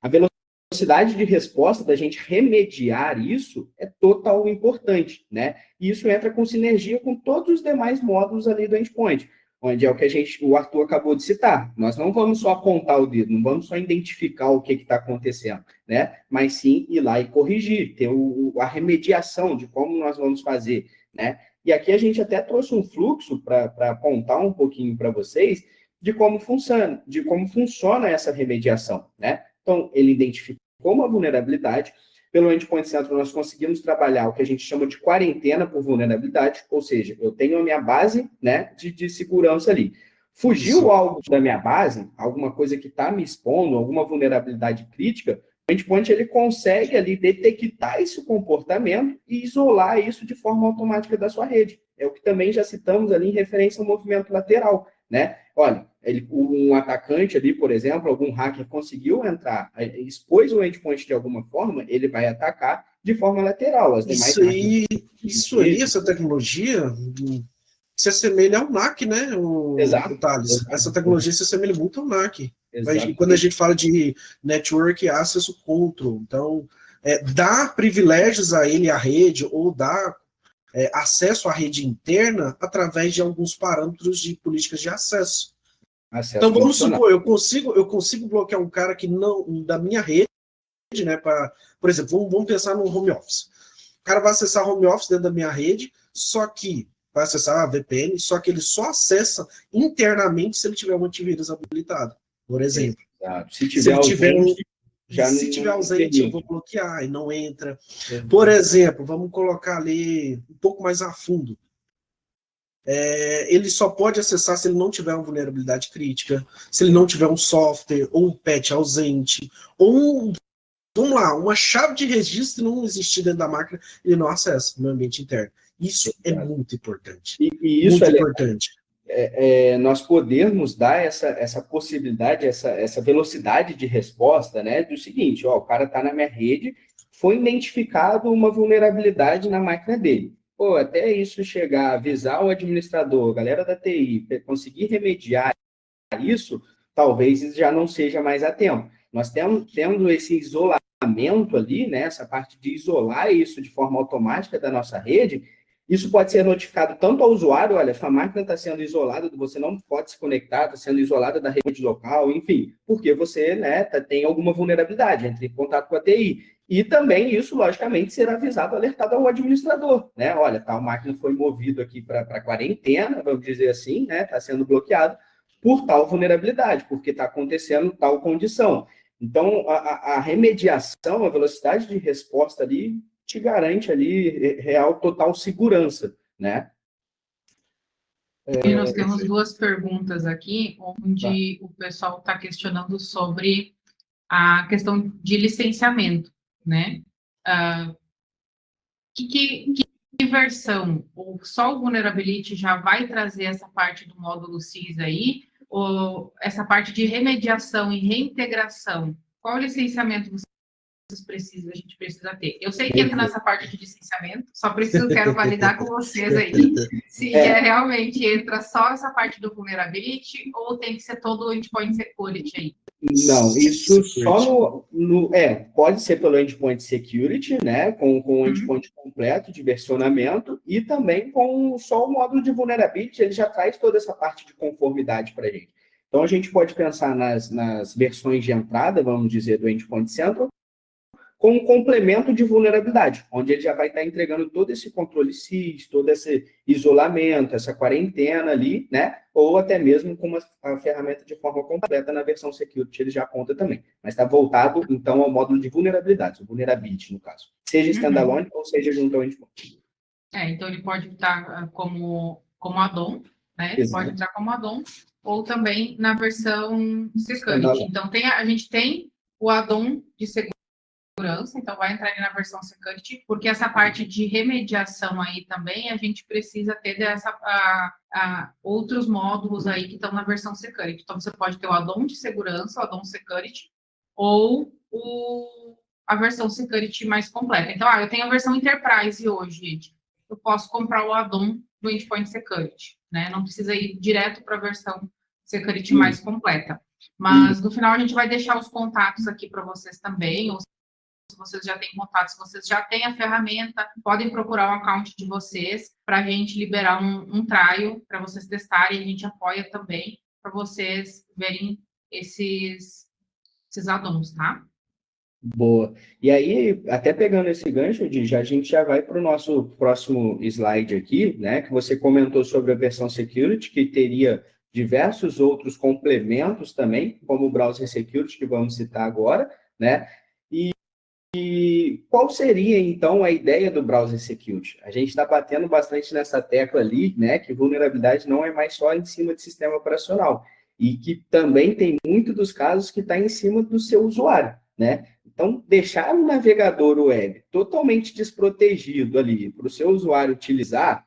a velocidade de resposta da gente remediar isso é total importante, né? E isso entra com sinergia com todos os demais módulos ali do endpoint, onde é o que o Arthur acabou de citar. Nós não vamos só apontar o dedo, não vamos só identificar o que está acontecendo, né? Mas sim ir lá e corrigir, ter a remediação de como nós vamos fazer, né? E aqui a gente até trouxe um fluxo para apontar um pouquinho para vocês de como funciona essa remediação, né? Então, ele identificou uma vulnerabilidade. Pelo Endpoint Central, nós conseguimos trabalhar o que a gente chama de quarentena por vulnerabilidade, ou seja, eu tenho a minha base, né, de segurança ali. Fugiu algo da minha base, alguma coisa que está me expondo, alguma vulnerabilidade crítica, o Endpoint ele consegue ali detectar esse comportamento e isolar isso de forma automática da sua rede. É o que também já citamos ali em referência ao movimento lateral, né? Olha, um atacante ali, por exemplo, algum hacker conseguiu entrar, expôs o endpoint de alguma forma, ele vai atacar de forma lateral. As demais isso aí, essa tecnologia se assemelha ao NAC, né, Exato. Thales? Essa tecnologia se assemelha muito ao NAC. Exato. Quando a gente fala de Network Access Control, então, dá privilégios a ele, à rede, ou dá acesso à rede interna através de alguns parâmetros de políticas de acesso. Então, vamos supor, eu consigo bloquear um cara que não, da minha rede, né, por exemplo, vamos pensar no home office. O cara vai acessar home office dentro da minha rede, só que vai acessar a VPN, só que ele só acessa internamente se ele tiver um antivírus habilitado, por exemplo. Se tiver ausente, eu vou bloquear e não entra. Por exemplo, vamos colocar ali um pouco mais a fundo. Ele só pode acessar se ele não tiver uma vulnerabilidade crítica, se ele não tiver um software, ou um patch ausente, ou vamos lá, uma chave de registro não existir dentro da máquina, ele não acessa no ambiente interno. Isso é muito importante. E isso muito importante. Nós podermos dar essa possibilidade, essa velocidade de resposta, né? Do seguinte, o cara está na minha rede, foi identificado uma vulnerabilidade na máquina dele. Até isso chegar, avisar o administrador, a galera da TI, conseguir remediar isso, talvez já não seja mais a tempo. Nós tendo esse isolamento ali, né, essa parte de isolar isso de forma automática da nossa rede, isso pode ser notificado tanto ao usuário, olha, sua máquina está sendo isolada, você não pode se conectar, está sendo isolada da rede local, enfim, porque você, né, tem alguma vulnerabilidade, entre em contato com a TI. E também isso, logicamente, será avisado, alertado ao administrador, né? Olha, tal máquina foi movida aqui para quarentena, vamos dizer assim, né? Está sendo bloqueado por tal vulnerabilidade, porque está acontecendo tal condição. Então, a remediação, a velocidade de resposta ali te garante ali real, total segurança, né? E nós temos duas perguntas aqui, onde o pessoal está questionando sobre a questão de licenciamento, né? Que versão, ou só o Vulnerability já vai trazer essa parte do módulo CIS aí, ou essa parte de remediação e reintegração? Qual licenciamento a gente precisa ter? Eu sei que entra nessa parte de licenciamento, quero validar com vocês aí, se realmente entra só essa parte do Vulnerability, ou tem que ser todo o Endpoint Security aí? Não, isso só pode ser pelo Endpoint Security, né, com o endpoint completo de versionamento, e também com só o módulo de Vulnerability, ele já traz toda essa parte de conformidade para a gente. Então, a gente pode pensar nas versões de entrada, vamos dizer, do Endpoint Central, com um complemento de vulnerabilidade, onde ele já vai estar entregando todo esse controle SIS, todo esse isolamento, essa quarentena ali, né? Ou até mesmo com a ferramenta de forma completa na versão Security, ele já aponta também. Mas está voltado, então, ao módulo de vulnerabilidade, o Vulnerability, no caso. Seja standalone ou seja junto ao endpoint. Então, ele pode estar como add-on, né? Ele pode entrar como add-on, ou também na versão Security. Então, a gente tem o add-on de segurança, então vai entrar na versão Security, porque essa parte de remediação aí também, a gente precisa ter outros módulos aí que estão na versão Security. Então, você pode ter o add-on de segurança, o add-on Security, ou a versão Security mais completa. Então, eu tenho a versão Enterprise hoje, gente. Eu posso comprar o add-on do Endpoint Security, né? Não precisa ir direto para a versão Security mais completa. Mas, no final, a gente vai deixar os contatos aqui para vocês também, ou se vocês já têm contato, se vocês já têm a ferramenta, podem procurar o account de vocês para a gente liberar um trial para vocês testarem. A gente apoia também para vocês verem esses add-ons, tá? Boa. E aí, até pegando esse gancho, a gente já vai para o nosso próximo slide aqui, né? Que você comentou sobre a versão Security, que teria diversos outros complementos também, como o Browser Security, que vamos citar agora, né? E qual seria, então, a ideia do Browser Security? A gente está batendo bastante nessa tecla ali, né, que vulnerabilidade não é mais só em cima de sistema operacional, e que também tem muito dos casos que está em cima do seu usuário, né? Então, deixar o navegador web totalmente desprotegido ali para o seu usuário utilizar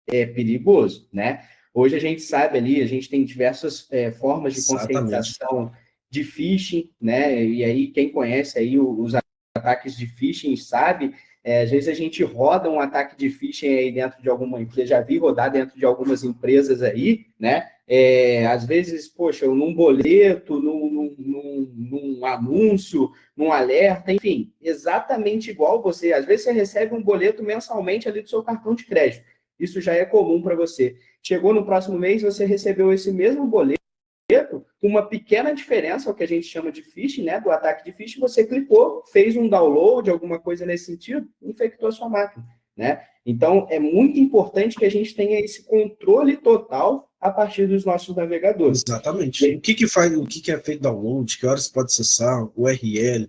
é perigoso, né? Hoje a gente sabe ali, a gente tem diversas formas de conscientização de phishing, né? E aí, quem conhece aí os ataques de phishing, sabe? Às vezes a gente roda um ataque de phishing aí dentro de alguma empresa, já vi rodar dentro de algumas empresas aí, né? Às vezes, poxa, num boleto, num anúncio, num alerta, enfim, exatamente igual você. Às vezes você recebe um boleto mensalmente ali do seu cartão de crédito. Isso já é comum para você. Chegou no próximo mês, você recebeu esse mesmo boleto, com uma pequena diferença, o que a gente chama de phishing, né, do ataque de phishing, você clicou, fez um download, alguma coisa nesse sentido, infectou a sua máquina, né? Então, é muito importante que a gente tenha esse controle total a partir dos nossos navegadores. Exatamente. O que é feito download, que horas pode acessar, URL,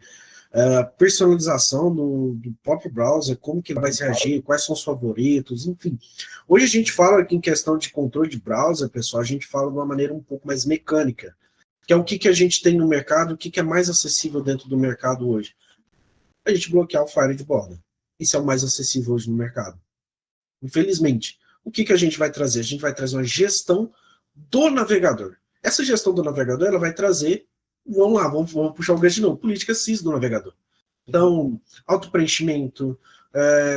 personalização do próprio browser, como que ele vai se agir, quais são os favoritos, enfim. Hoje a gente fala aqui em questão de controle de browser, pessoal, a gente fala de uma maneira um pouco mais mecânica, que é o que a gente tem no mercado, o que é mais acessível dentro do mercado hoje. A gente bloquear o Fire de borda. Isso é o mais acessível hoje no mercado. Infelizmente. O que a gente vai trazer? A gente vai trazer uma gestão do navegador. Essa gestão do navegador, ela vai trazer, vamos puxar o gancho de novo, política CIS do navegador. Então, autopreenchimento,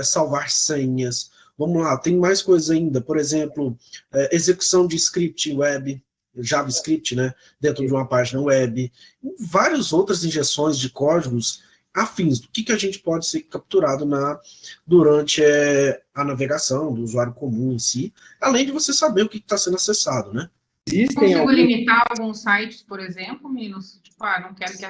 salvar senhas, vamos lá, tem mais coisas ainda, por exemplo, execução de script web, JavaScript, né, dentro de uma página web, várias outras injeções de códigos afins do que a gente pode ser capturado durante a navegação do usuário comum em si, além de você saber o que está sendo acessado, né? Consigo limitar alguns sites, por exemplo, Minos? Tipo, não quero que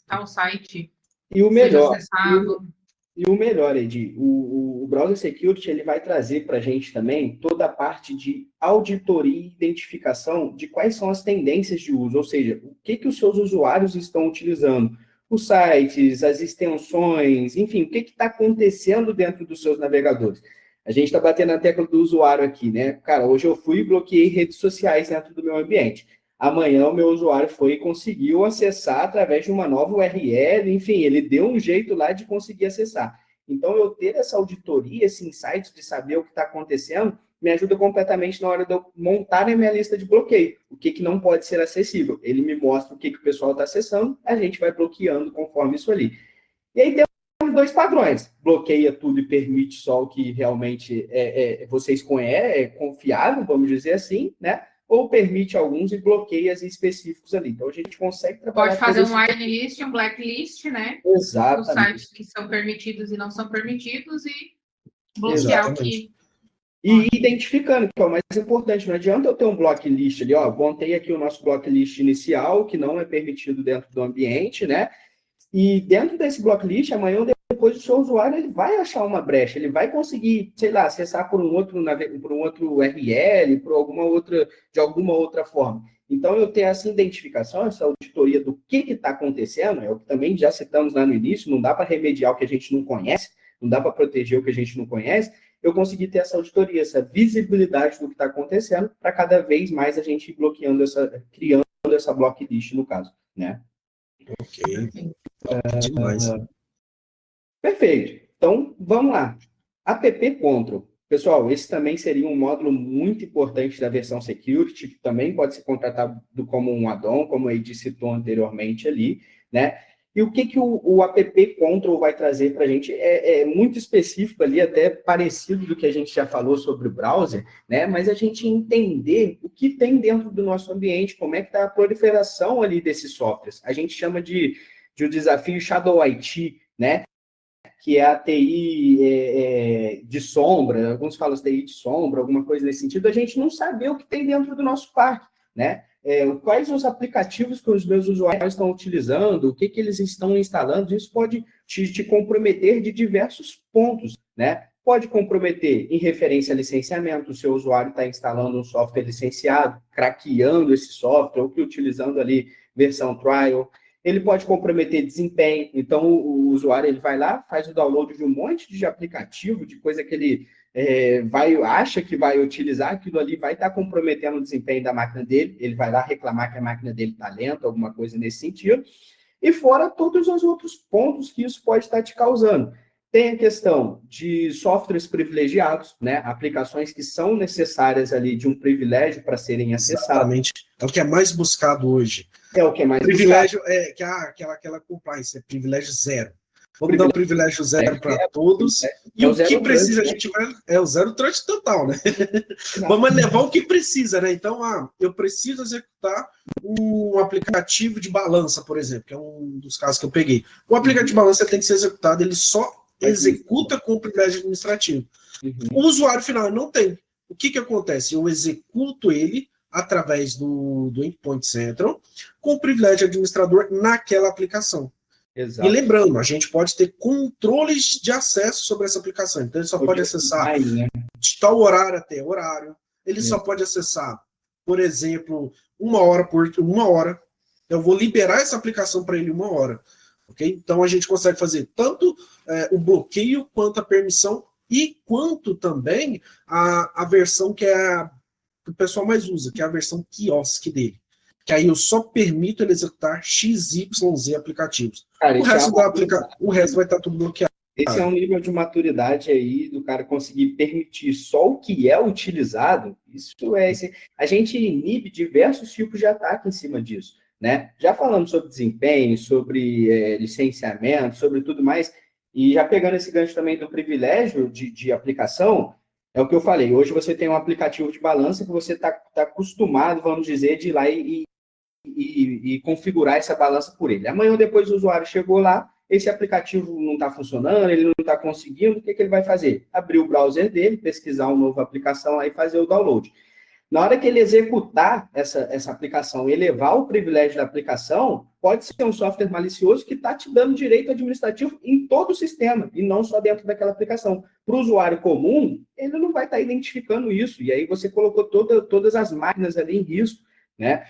tal site seja acessado. E o melhor, Edi, o Browser Security ele vai trazer para a gente também toda a parte de auditoria e identificação de quais são as tendências de uso, ou seja, o que os seus usuários estão utilizando, os sites, as extensões, enfim, o que está acontecendo dentro dos seus navegadores. A gente está batendo na tecla do usuário aqui, né? Cara, hoje eu fui e bloqueei redes sociais dentro do meu ambiente. Amanhã o meu usuário foi e conseguiu acessar através de uma nova URL, enfim, ele deu um jeito lá de conseguir acessar. Então, eu ter essa auditoria, esse insight de saber o que está acontecendo, me ajuda completamente na hora de eu montar a minha lista de bloqueio. O que não pode ser acessível. Ele me mostra o que o pessoal está acessando, a gente vai bloqueando conforme isso ali. E aí temos 2 padrões. Bloqueia tudo e permite só o que realmente vocês conhecem, é confiável, vamos dizer assim, né? Ou permite alguns e bloqueia as específicos ali. Então, a gente consegue trabalhar... Pode fazer um whitelist, um blacklist, né? Exatamente. Os sites que são permitidos e não são permitidos e bloquear o que... E identificando, que é o mais importante. Não adianta eu ter um blocklist ali, ó, montei aqui o nosso blocklist inicial, que não é permitido dentro do ambiente, né? E dentro desse blocklist, amanhã ou depois o seu usuário ele vai achar uma brecha, ele vai conseguir, sei lá, acessar por um outro URL, de alguma outra forma. Então, eu tenho essa identificação, essa auditoria do que está acontecendo, é o que também já citamos lá no início, não dá para remediar o que a gente não conhece, não dá para proteger o que a gente não conhece, eu consegui ter essa auditoria, essa visibilidade do que está acontecendo, para cada vez mais a gente ir criando essa blocklist, no caso, né? Ok. Demais. Perfeito. Então, vamos lá. App Control. Pessoal, esse também seria um módulo muito importante da versão Security, que também pode ser contratado como um add-on, como a Edi citou anteriormente ali, né? E o que o App Control vai trazer para a gente é muito específico ali, até parecido do que a gente já falou sobre o browser, né? Mas a gente entender o que tem dentro do nosso ambiente, como é que está a proliferação ali desses softwares. A gente chama de um desafio Shadow IT, né? Que é a TI de sombra, alguns falam TI de sombra, alguma coisa nesse sentido, a gente não saber o que tem dentro do nosso parque, né? Quais os aplicativos que os meus usuários estão utilizando, o que eles estão instalando, isso pode te comprometer de diversos pontos, né? Pode comprometer em referência a licenciamento, o seu usuário está instalando um software licenciado, craqueando esse software, ou que utilizando ali versão trial. Ele pode comprometer desempenho, então o usuário ele vai lá, faz o download de um monte de aplicativo, de coisa que ele acha que vai utilizar, aquilo ali vai estar comprometendo o desempenho da máquina dele, ele vai lá reclamar que a máquina dele está lenta, alguma coisa nesse sentido, e fora todos os outros pontos que isso pode estar te causando. Tem a questão de softwares privilegiados, né? Aplicações que são necessárias ali de um privilégio para serem acessadas. Exatamente. É o que é mais buscado hoje. É o que é mais privilégio buscado. Aquela compliance, é privilégio zero. Vamos dar um privilégio zero para todos. E o que precisa, a gente vai... É o zero trust total, né? Vamos levar o que precisa, né? Então, eu preciso executar um aplicativo de balança, por exemplo, que é um dos casos que eu peguei. O aplicativo de balança tem que ser executado, ele só executa com o privilégio administrativo. O usuário final não tem. O que acontece? Eu executo ele através do Endpoint Central com o privilégio administrador naquela aplicação. Exato. E lembrando, a gente pode ter controles de acesso sobre essa aplicação. Então, ele só pode acessar de tal horário até horário. Ele só pode acessar, por exemplo, uma hora. Eu vou liberar essa aplicação para ele 1 hora. Okay? Então, a gente consegue fazer tanto o bloqueio quanto a permissão e quanto também a versão que o pessoal mais usa, que é a versão quiosque dele. Que aí eu só permito ele executar XYZ aplicativos. Cara, o resto vai estar tudo bloqueado. Esse é um nível de maturidade aí do cara conseguir permitir só o que é utilizado. Isso a gente inibe diversos tipos de ataque em cima disso, né? Já falamos sobre desempenho, sobre licenciamento, sobre tudo mais, e já pegando esse gancho também do privilégio de aplicação, é o que eu falei. Hoje você tem um aplicativo de balança que você está acostumado, vamos dizer, de ir lá e configurar essa balança por ele. Amanhã ou depois o usuário chegou lá, esse aplicativo não está funcionando, ele não está conseguindo, o que ele vai fazer? Abrir o browser dele, pesquisar uma nova aplicação aí e fazer o download. Na hora que ele executar essa aplicação e elevar o privilégio da aplicação, pode ser um software malicioso que está te dando direito administrativo em todo o sistema, e não só dentro daquela aplicação. Para o usuário comum, ele não vai estar identificando isso, e aí você colocou todas as máquinas ali em risco, né?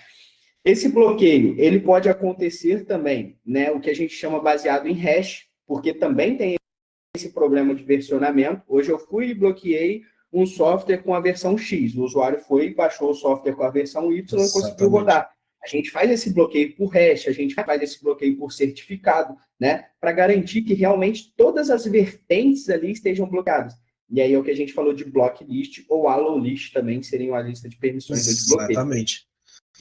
Esse bloqueio, ele pode acontecer também, né? O que a gente chama baseado em hash, porque também tem esse problema de versionamento. Hoje eu fui e bloqueei um software com a versão X. O usuário foi e baixou o software com a versão Y e não conseguiu rodar. A gente faz esse bloqueio por hash, a gente faz esse bloqueio por certificado, né? Para garantir que realmente todas as vertentes ali estejam bloqueadas. E aí é o que a gente falou de block list ou allow list também, que seriam a lista de permissões de bloqueio.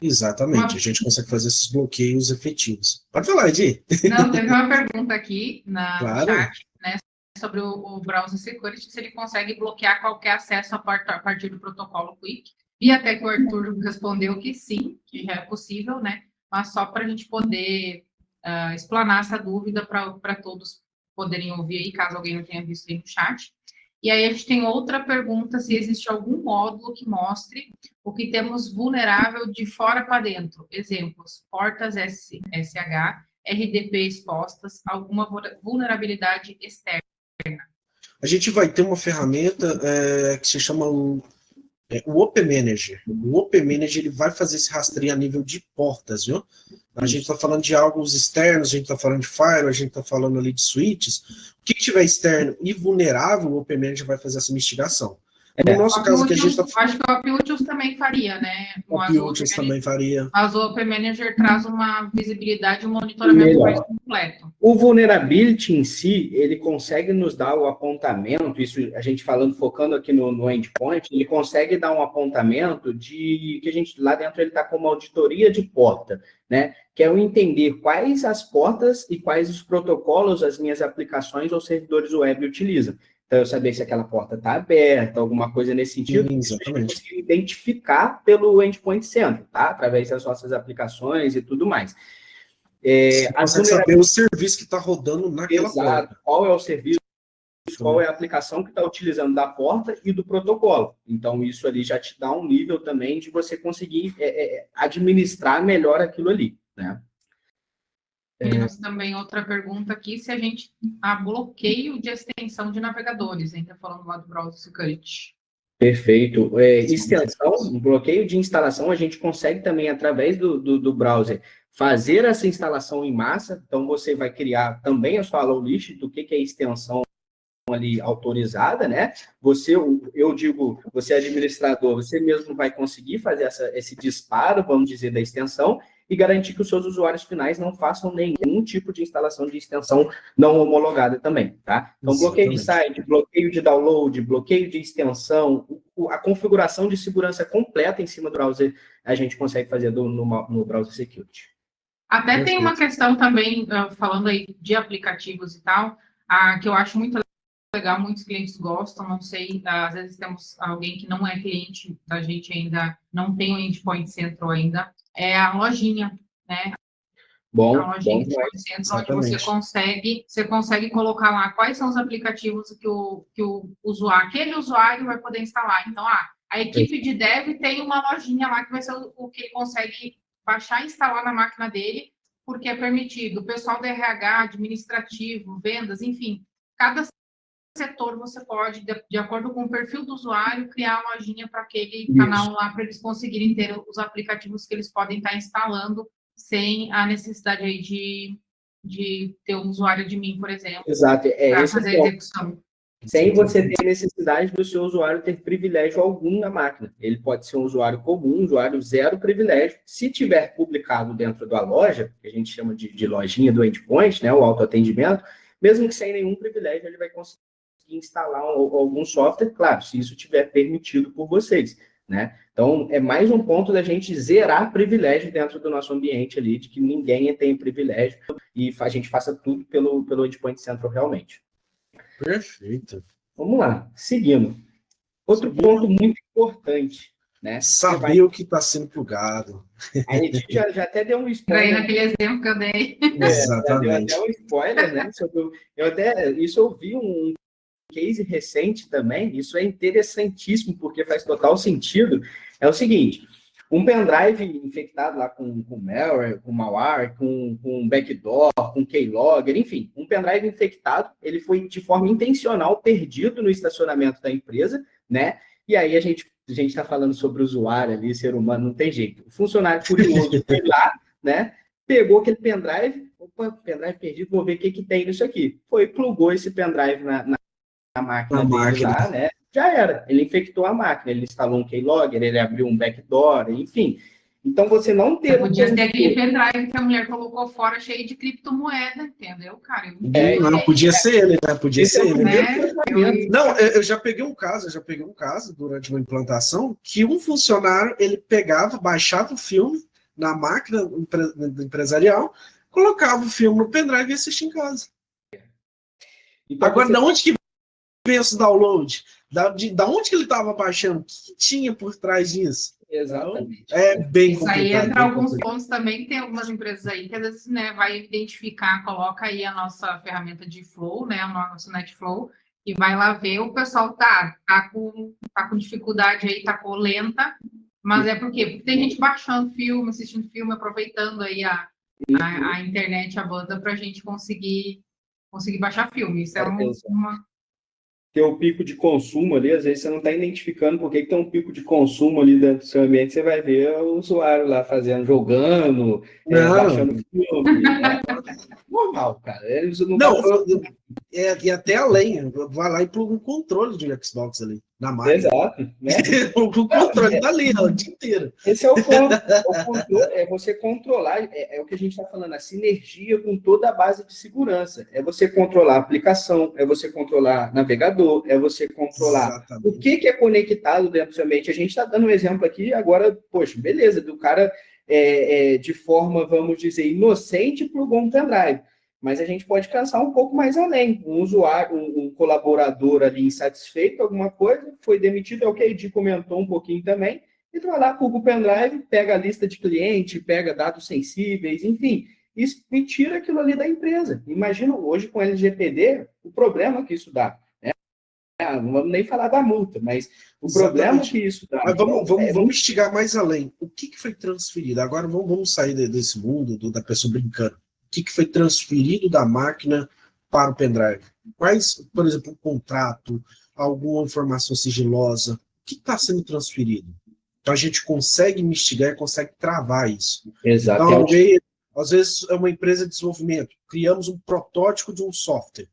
Exatamente. A gente consegue fazer esses bloqueios efetivos. Pode falar, Edi. Não, teve uma pergunta aqui no Claro. chat, né, sobre o Browser Security, se ele consegue bloquear qualquer acesso a partir do protocolo Quick. E até que o Arthur respondeu que sim, que já é possível, né? Mas só para a gente poder explanar essa dúvida para todos poderem ouvir aí, caso alguém não tenha visto aí no chat. E aí a gente tem outra pergunta, se existe algum módulo que mostre o que temos vulnerável de fora para dentro. Exemplos, portas SH, RDP expostas, alguma vulnerabilidade externa. A gente vai ter uma ferramenta que se chama o Open Manager. O Open Manager ele vai fazer esse rastreio a nível de portas, viu? A gente está falando de algo externos, a gente está falando de firewall, a gente está falando ali de switches. O que tiver externo e vulnerável, o Open Manager vai fazer essa investigação. No nosso caso, que a gente está falando. Acho que o OpUtils também faria, né? O OpUtils também faria. Mas o Open Manager traz uma visibilidade e um monitoramento mais completo. O vulnerability em si, ele consegue nos dar o apontamento, isso a gente falando, focando aqui no endpoint, ele consegue dar um apontamento de que a gente, lá dentro ele está com uma auditoria de porta, né? Que é o entender quais as portas e quais os protocolos as minhas aplicações ou servidores web utilizam. Então, eu saber se aquela porta está aberta, alguma coisa nesse sentido. Sim, exatamente. Isso a gente consegue identificar pelo Endpoint Center, tá? Através das nossas aplicações e tudo mais. Você consegue saber o serviço que está rodando naquela porta. Qual é o serviço, qual é a aplicação que está utilizando da porta e do protocolo. Então, isso ali já te dá um nível também de você conseguir administrar melhor aquilo ali, né? Temos também outra pergunta aqui, se a gente há bloqueio de extensão de navegadores, a gente está falando lá do Browser Security. Perfeito. Extensão, bloqueio de instalação, a gente consegue também, através do browser, fazer essa instalação em massa. Então, você vai criar também a sua allow list do que é extensão ali autorizada, né? Eu digo, você é administrador, você mesmo vai conseguir fazer esse disparo, vamos dizer, da extensão, e garantir que os seus usuários finais não façam nenhum tipo de instalação de extensão não homologada também, tá? Então, bloqueio de site, bloqueio de download, bloqueio de extensão, a configuração de segurança completa em cima do browser, a gente consegue fazer no Browser Security. Até tem uma questão também, falando aí de aplicativos e tal, que eu acho muito legal, muitos clientes gostam, não sei, às vezes temos alguém que não é cliente da gente ainda, não tem o Endpoint Central ainda, é a lojinha, né? Bom, a lojinha de Endpoint Central, onde você consegue colocar lá quais são os aplicativos que o usuário, aquele usuário vai poder instalar. Então, a equipe de dev tem uma lojinha lá que vai ser o que ele consegue baixar e instalar na máquina dele, porque é permitido. O pessoal do RH, administrativo, vendas, enfim, cada setor você pode, de acordo com o perfil do usuário, criar uma lojinha para aquele canal lá, para eles conseguirem ter os aplicativos que eles podem estar instalando sem a necessidade aí de ter um usuário de mim, por exemplo, para fazer a execução. Sem você ter necessidade do seu usuário ter privilégio algum na máquina. Ele pode ser um usuário comum, um usuário zero privilégio. Se tiver publicado dentro da loja, que a gente chama de lojinha do endpoint, né, o autoatendimento, mesmo que sem nenhum privilégio, ele vai conseguir instalar algum software, claro, se isso tiver permitido por vocês, né? Então, é mais um ponto da gente zerar privilégio dentro do nosso ambiente ali, de que ninguém tem privilégio e a gente faça tudo pelo Endpoint Central realmente. Perfeito. Vamos lá, seguindo. Outro ponto muito importante, né? Saber o que está sendo plugado. A gente já até deu um spoiler. Ganhei naquele exemplo que eu dei. Exatamente. Deu até um spoiler, né? Isso eu vi um case recente também, isso é interessantíssimo, porque faz total sentido. É o seguinte, um pendrive infectado lá com malware, com backdoor, com keylogger, enfim, um pendrive infectado, ele foi de forma intencional perdido no estacionamento da empresa, né? E aí a gente está falando sobre o usuário ali, ser humano, não tem jeito. O funcionário curioso foi lá, né? Pegou aquele pendrive, pendrive perdido, vou ver o que tem nisso aqui. Plugou esse pendrive na máquina dele lá, né? Já era. Ele infectou a máquina, ele instalou um keylogger, ele abriu um backdoor, enfim. Então, você não ter... Podia ser aquele pendrive que a mulher colocou fora cheio de criptomoeda, entendeu, cara? Não, podia ser ele, né? Podia ser ele. Né? Não, eu já peguei um caso durante uma implantação que um funcionário, ele pegava, baixava o filme na máquina empresarial, colocava o filme no pendrive e assistia em casa. Então, agora, da onde que veio esse download? Da onde que ele estava baixando? O que tinha por trás disso? Exatamente. É bem isso complicado. Isso aí entra alguns pontos também, tem algumas empresas aí que às vezes, né, vai identificar, coloca aí a nossa ferramenta de flow, né, o nosso NetFlow, e vai lá ver, o pessoal tá com dificuldade aí, tá com lenta, mas é por quê? Porque tem gente baixando filme, assistindo filme, aproveitando aí a internet, a banda, para a gente conseguir baixar filme. Isso é uma... Ter o pico de consumo ali, às vezes você não está identificando por que tem um pico de consumo ali dentro do seu ambiente, você vai ver o usuário lá jogando, baixando filme. Normal, cara. Eles não e até além, vai lá e pluga um controle de Xbox ali, na máquina. Exato. Né? O controle tá ali, o dia inteiro. Esse é o ponto. O controle é você controlar, é o que a gente está falando, a sinergia com toda a base de segurança. É você controlar a aplicação, é você controlar navegador, é você controlar Exatamente. O que é conectado dentro do seu ambiente. A gente está dando um exemplo aqui, agora, poxa, beleza, do cara de forma, vamos dizer, inocente, plugou um pendrive. Mas a gente pode pensar um pouco mais além. Um usuário, um colaborador ali insatisfeito com alguma coisa, foi demitido, é o que a Edi comentou um pouquinho também, e vai lá, pluga o pendrive, pega a lista de cliente, pega dados sensíveis, enfim, e tira aquilo ali da empresa. Imagina hoje com o LGPD, o problema que isso dá. Né? Não vamos nem falar da multa, mas o problema que isso dá. Mas vamos instigar mais além. O que foi transferido? Agora vamos sair desse mundo da pessoa brincando. O que foi transferido da máquina para o pendrive? Quais, por exemplo, um contrato, alguma informação sigilosa, o que está sendo transferido? Então a gente consegue mistigar e consegue travar isso. Exatamente. Então, às vezes é uma empresa de desenvolvimento, criamos um protótipo de um software.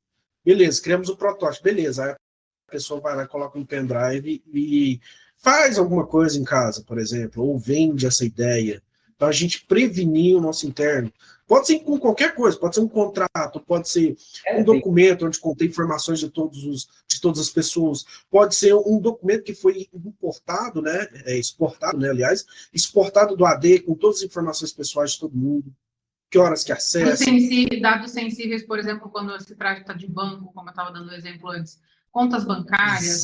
Beleza, criamos um protótipo, beleza. Aí a pessoa vai lá, coloca um pendrive e faz alguma coisa em casa, por exemplo, ou vende essa ideia. Então a gente prevenir o nosso interno. Pode ser com qualquer coisa, pode ser um contrato, pode ser um documento onde contém informações de todas as pessoas, pode ser um documento que foi importado, né, exportado, né, aliás, exportado do AD com todas as informações pessoais de todo mundo, que horas que acessa. Dados sensíveis, por exemplo, quando se trata de banco, como eu estava dando o exemplo antes, contas bancárias,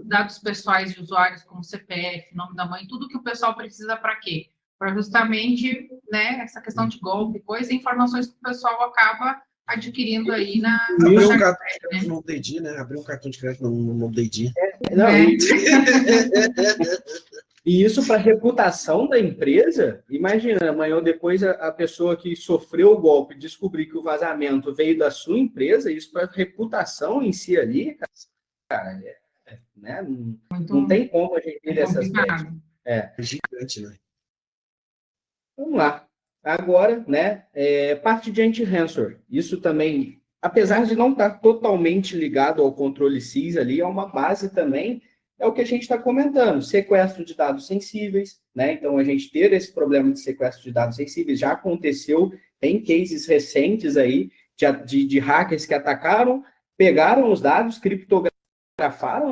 dados pessoais de usuários, como CPF, nome da mãe, tudo que o pessoal precisa para quê? Para justamente, né, essa questão de golpe, coisa, informações que o pessoal acaba adquirindo aí na... Abriu um cartão de crédito no DD, né? Abriu um cartão de crédito no DD. E isso para a reputação da empresa, imagina, amanhã ou depois a pessoa que sofreu o golpe descobrir que o vazamento veio da sua empresa, isso para a reputação em si ali, cara, né? Não tem como a gente ter essas coisas. É gigante, né? Vamos lá. Agora, né, parte de anti-ransomware. Isso também, apesar de não estar totalmente ligado ao controle SIS ali, é uma base também, é o que a gente está comentando, sequestro de dados sensíveis, né? Então, a gente ter esse problema de sequestro de dados sensíveis já aconteceu, tem cases recentes aí de hackers que atacaram, pegaram os dados, criptografaram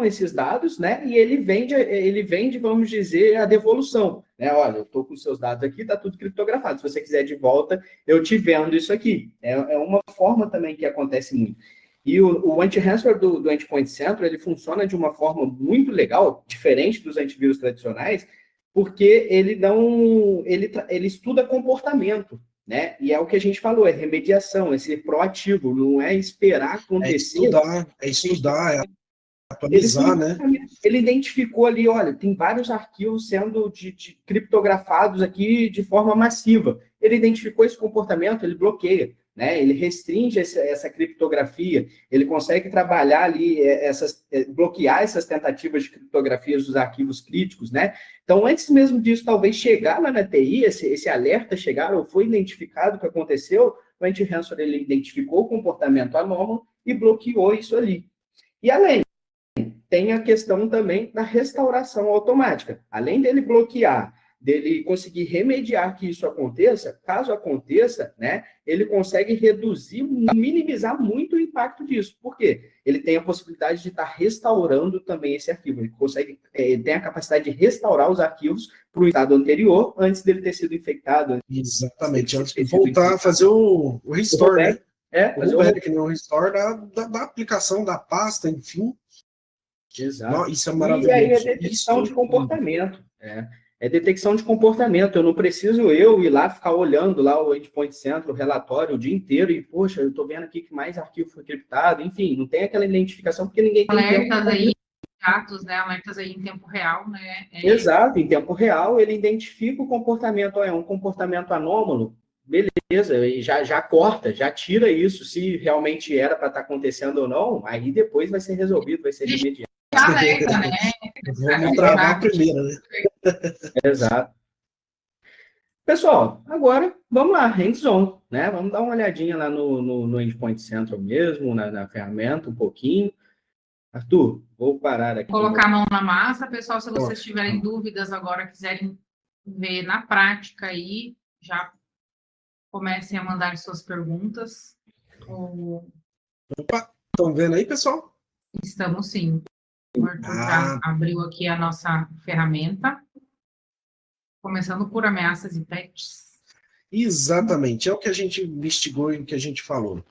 esses dados, né? E ele vende, vamos dizer, a devolução. Né? Olha, eu estou com os seus dados aqui, está tudo criptografado. Se você quiser de volta, eu te vendo isso aqui. É uma forma também que acontece muito. E o anti-ransomware do Endpoint Central, ele funciona de uma forma muito legal, diferente dos antivírus tradicionais, porque ele estuda comportamento, né? E é o que a gente falou, é remediação, é ser proativo, não é esperar acontecer. É estudar, atualizar, né? Ele identificou ali, olha, tem vários arquivos sendo criptografados aqui de forma massiva. Ele identificou esse comportamento, ele bloqueia. Né? Ele restringe essa criptografia, ele consegue trabalhar ali, bloquear essas tentativas de criptografias dos arquivos críticos, né? Então, antes mesmo disso, talvez chegar lá na TI, esse alerta chegar, ou foi identificado o que aconteceu, o anti-ransomware ele identificou o comportamento anômalo e bloqueou isso ali. E além, tem a questão também da restauração automática. Além dele bloquear, dele conseguir remediar que isso aconteça, caso aconteça, né, ele consegue reduzir, minimizar muito o impacto disso. Por quê? Ele tem a possibilidade de estar restaurando também esse arquivo. Ele consegue, tem a capacidade de restaurar os arquivos para o estado anterior, antes dele ter sido infectado. Exatamente. Voltar a fazer o restore, né? Fazer o restore da aplicação, da pasta, enfim. Exato. Não, isso é maravilhoso. E aí é detecção de comportamento. É detecção de comportamento. Eu não preciso ir lá ficar olhando lá o Endpoint Center, o relatório o dia inteiro e, poxa, eu estou vendo aqui que mais arquivo foi criptado. Enfim, não tem aquela identificação porque ninguém tem alertas aí, dados, né? Alertas aí em tempo real, né? Exato, em tempo real ele identifica o comportamento. É um comportamento anômalo, beleza, e já corta, já tira isso. Se realmente era para estar acontecendo ou não, aí depois vai ser resolvido, vai ser remediado. Alerta, né? Vamos travar a primeira, né? Exato. Pessoal, agora vamos lá, hands-on, né? Vamos dar uma olhadinha lá no Endpoint Central mesmo, na ferramenta, um pouquinho. Arthur, vou parar aqui. Colocar a mão na massa, pessoal, se vocês tiverem dúvidas agora, quiserem ver na prática aí, já comecem a mandar suas perguntas. Opa, estão vendo aí, pessoal? Estamos sim. O Arthur já abriu aqui a nossa ferramenta. Começando por ameaças e patches. Exatamente, é o que a gente investigou e o que a gente falou.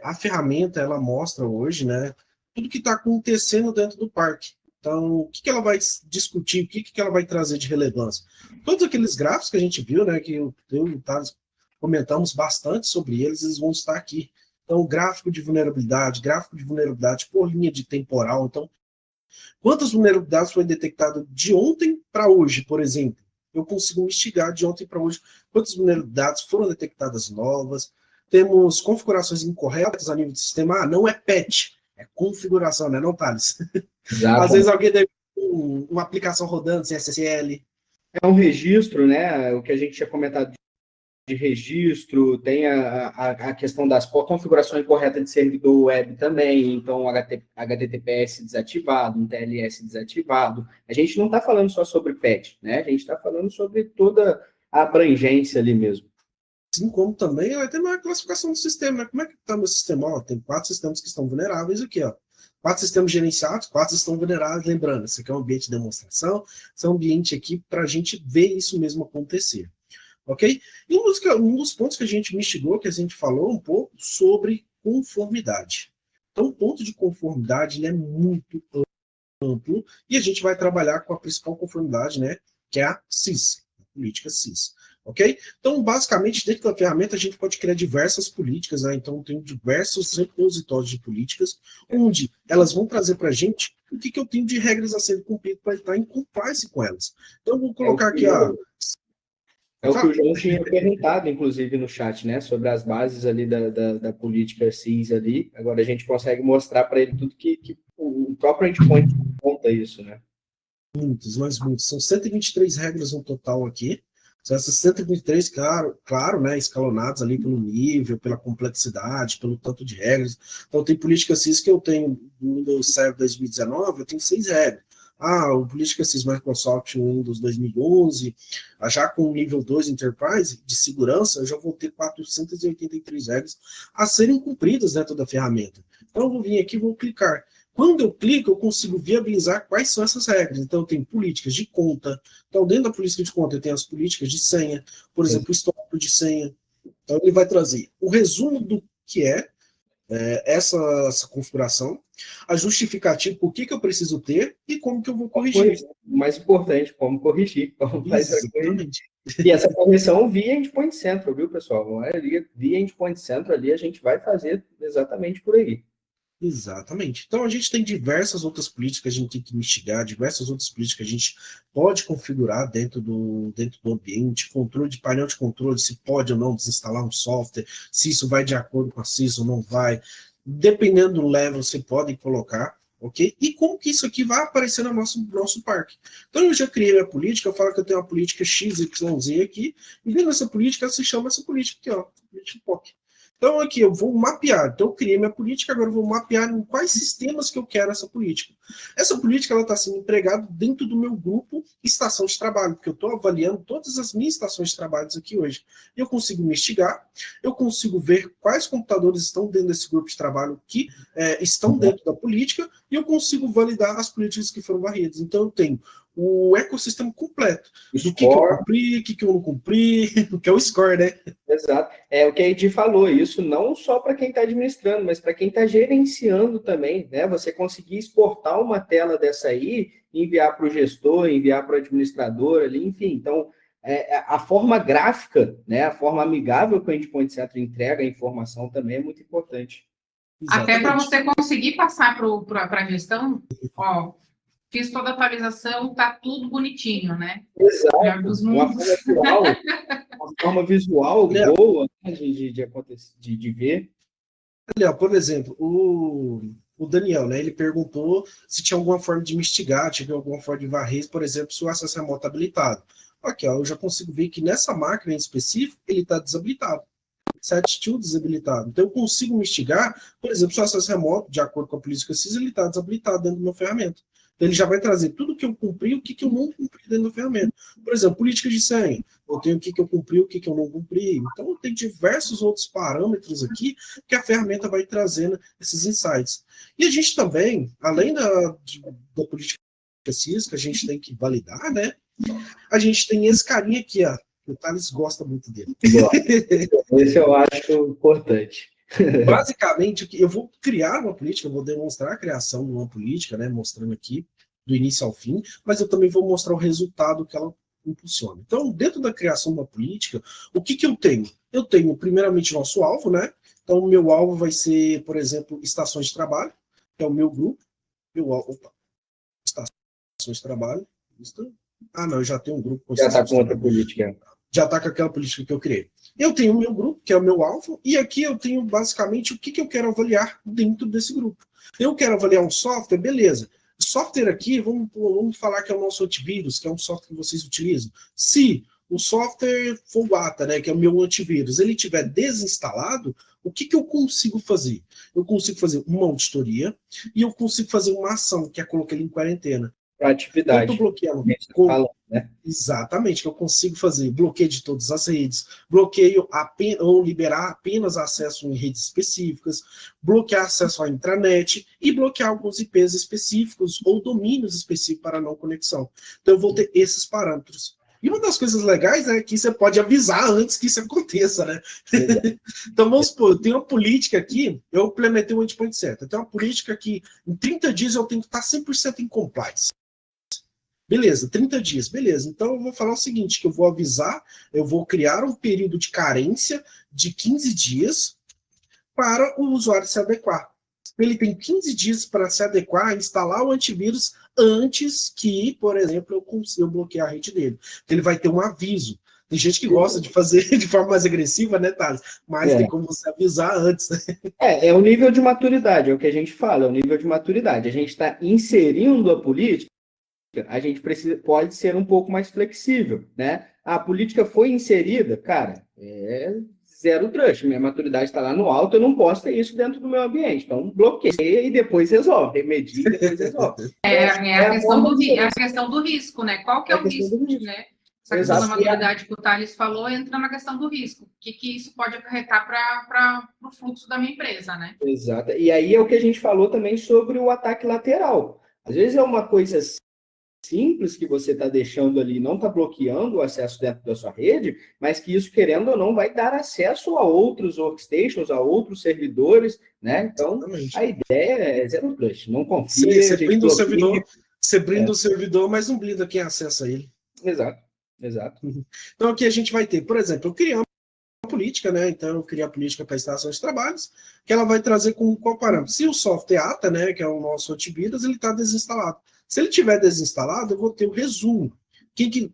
A ferramenta, ela mostra hoje, né, tudo que está acontecendo dentro do parque. Então, o que ela vai discutir, o que ela vai trazer de relevância? Todos aqueles gráficos que a gente viu, né, que eu e o Thales comentamos bastante sobre eles vão estar aqui. Então, gráfico de vulnerabilidade por linha de temporal. Então, quantas vulnerabilidades foram detectadas de ontem para hoje, por exemplo? Eu consigo investigar de ontem para hoje quantas vulnerabilidades foram detectadas novas. Temos configurações incorretas a nível de sistema. Não é patch, é configuração, né, não, Thales? Exato. Às vezes alguém deve uma aplicação rodando sem SSL. É um registro, né? O que a gente tinha comentado de registro, tem a questão das configurações corretas de servidor web também, então HTTPS desativado, um TLS desativado. A gente não está falando só sobre patch, né? A gente está falando sobre toda a abrangência ali mesmo. Assim como também vai ter uma classificação do sistema, né? Como é que está o meu sistema? Ó, tem 4 sistemas que estão vulneráveis aqui, ó. 4 sistemas gerenciados, 4 estão vulneráveis. Lembrando, esse aqui é um ambiente de demonstração, esse é um ambiente aqui para a gente ver isso mesmo acontecer. Ok? E um dos pontos que a gente investigou, que a gente falou um pouco sobre conformidade. Então, o ponto de conformidade ele é muito amplo e a gente vai trabalhar com a principal conformidade, né, que é a CIS, a política CIS. Ok? Então, basicamente, dentro da ferramenta, a gente pode criar diversas políticas, né? Então, tem diversos repositórios de políticas, onde elas vão trazer para a gente o que eu tenho de regras a serem cumpridas para estar em compliance com elas. Então, eu vou colocar aqui a... É o que o João tinha perguntado, inclusive, no chat, né? Sobre as bases ali da política CIS ali. Agora a gente consegue mostrar para ele tudo que o próprio endpoint conta isso, né? Muitos, mas muitos. São 123 regras no total aqui. São essas 123, claro, né? Escalonadas ali pelo nível, pela complexidade, pelo tanto de regras. Então, tem política CIS que eu tenho no Windows Server 2019, eu tenho 6 regras. O Política CIS Microsoft Windows 2011, já com o nível 2 Enterprise de segurança, eu já vou ter 483 regras a serem cumpridas dentro da ferramenta. Então, eu vou vir aqui e vou clicar. Quando eu clico, eu consigo viabilizar quais são essas regras. Então, eu tenho políticas de conta. Então, dentro da política de conta, eu tenho as políticas de senha, por exemplo, o histórico de senha. Então, ele vai trazer o resumo do que é essa configuração, a justificativa, por que eu preciso ter e como que eu vou corrigir. O mais importante, como corrigir. Como Exatamente. E essa correção via Endpoint Central, viu, pessoal? Via Endpoint Central ali, a gente vai fazer exatamente por aí. Exatamente. Então, a gente tem diversas outras políticas que a gente tem que investigar, diversas outras políticas que a gente pode configurar dentro do ambiente, controle de painel de controle, se pode ou não desinstalar um software, se isso vai de acordo com a CIS ou não vai. Dependendo do level, você pode colocar, ok? E como que isso aqui vai aparecer no nosso parque. Então, eu já criei minha política, eu falo que eu tenho uma política XYZ aqui, e dentro dessa política, se chama essa política aqui, ó, política POC. Então, aqui, eu vou mapear. Então, eu criei minha política, agora eu vou mapear em quais sistemas que eu quero essa política. Essa política está sendo empregada dentro do meu grupo estação de trabalho, porque eu estou avaliando todas as minhas estações de trabalho aqui hoje. Eu consigo investigar, eu consigo ver quais computadores estão dentro desse grupo de trabalho que estão dentro da política, e eu consigo validar as políticas que foram varridas. Então, eu tenho o ecossistema completo do que eu cumpri, o que eu não cumpri, que é o score, né? Exato. É o que a Edi falou, isso não só para quem está administrando, mas para quem está gerenciando também, né? Você conseguir exportar uma tela dessa aí, enviar para o gestor, enviar para o administrador ali, enfim. Então, a forma gráfica, né? A forma amigável que o Endpoint Center entrega a informação também é muito importante. Exatamente. Até para você conseguir passar para a gestão, ó, fiz toda a atualização, tá tudo bonitinho, né? Exato. Uma forma visual boa, né, de ver. Olha, por exemplo, o Daniel, né? Ele perguntou se tinha alguma forma de mitigar, tinha alguma forma de varrer, por exemplo, se o acesso remoto habilitado. Aqui, ó, eu já consigo ver que nessa máquina em específico, ele está desabilitado. Set2 desabilitado. Então, eu consigo mitigar, por exemplo, se o acesso remoto, de acordo com a política CIS, ele está desabilitado dentro do meu ferramenta. Então, ele já vai trazer tudo que eu cumpri e o que eu não cumpri dentro da ferramenta. Por exemplo, política de senha. Eu tenho o que eu cumpri e o que eu não cumpri. Então, tem diversos outros parâmetros aqui que a ferramenta vai trazendo esses insights. E a gente também, além da política CIS, que a gente tem que validar, né? A gente tem esse carinha aqui, ó. O Thales gosta muito dele. Esse eu acho importante. Basicamente, eu vou criar uma política, eu vou demonstrar a criação de uma política, né, mostrando aqui do início ao fim, mas eu também vou mostrar o resultado que ela impulsiona. Então, dentro da criação de uma política, o que eu tenho? Eu tenho, primeiramente, nosso alvo, né? Então, o meu alvo vai ser, por exemplo, estações de trabalho, que é o meu grupo. Estações de trabalho. Ah, não, eu já tenho um grupo com já está com outra política. Já está com aquela política que eu criei. Eu tenho o meu grupo, que é o meu alvo, e aqui eu tenho basicamente o que eu quero avaliar dentro desse grupo. Eu quero avaliar um software, beleza. Software aqui, vamos falar que é o nosso antivírus, que é um software que vocês utilizam. Se o software for o ATA, né, que é o meu antivírus, ele estiver desinstalado, o que eu consigo fazer? Eu consigo fazer uma auditoria e eu consigo fazer uma ação, que é colocar ele em quarentena. Para atividade. Eu bloqueando. Né? Exatamente, que eu consigo fazer bloqueio de todas as redes, bloqueio ou liberar apenas acesso em redes específicas, bloquear acesso à intranet e bloquear alguns IPs específicos ou domínios específicos para não conexão. Então eu vou ter esses parâmetros. E uma das coisas legais é que você pode avisar antes que isso aconteça, né? Então vamos supor, eu tenho uma política aqui, eu implementei o Endpoint Center. Tem uma política que em 30 dias eu tenho que estar 100% em compliance. Beleza, 30 dias, beleza. Então eu vou falar o seguinte, que eu vou avisar, eu vou criar um período de carência de 15 dias para o usuário se adequar. Ele tem 15 dias para se adequar, instalar o antivírus antes que, por exemplo, eu consiga bloquear a rede dele. Ele vai ter um aviso. Tem gente que gosta de fazer de forma mais agressiva, né, Thales? Mas tem como você avisar antes, né? É o nível de maturidade, é o que a gente fala, é o nível de maturidade. A gente está inserindo a política, a gente pode ser um pouco mais flexível, né? A política foi inserida, cara, zero trust, minha maturidade está lá no alto, eu não posso ter isso dentro do meu ambiente, então bloqueia e depois resolve, remedia e depois resolve. A questão do risco, né? Qual que é o risco, né? Essa questão da maturidade que o Thales falou entra na questão do risco. O que isso pode acarretar para o fluxo da minha empresa, né? Exato. E aí é o que a gente falou também sobre o ataque lateral. Às vezes é uma coisa simples que você está deixando ali, não está bloqueando o acesso dentro da sua rede, mas que isso, querendo ou não, vai dar acesso a outros workstations, a outros servidores, né? Então, exatamente. A ideia é zero trust, não confia. Você blinda o servidor, o servidor, mas não blinda quem acessa ele. Exato. Então, aqui a gente vai ter, por exemplo, eu criei uma política, né? Então, eu criei a política para estações de trabalho, que ela vai trazer com qual parâmetro? Se o software ATA, né, que é o nosso antivírus, ele está desinstalado. Se ele tiver desinstalado, eu vou ter o resumo.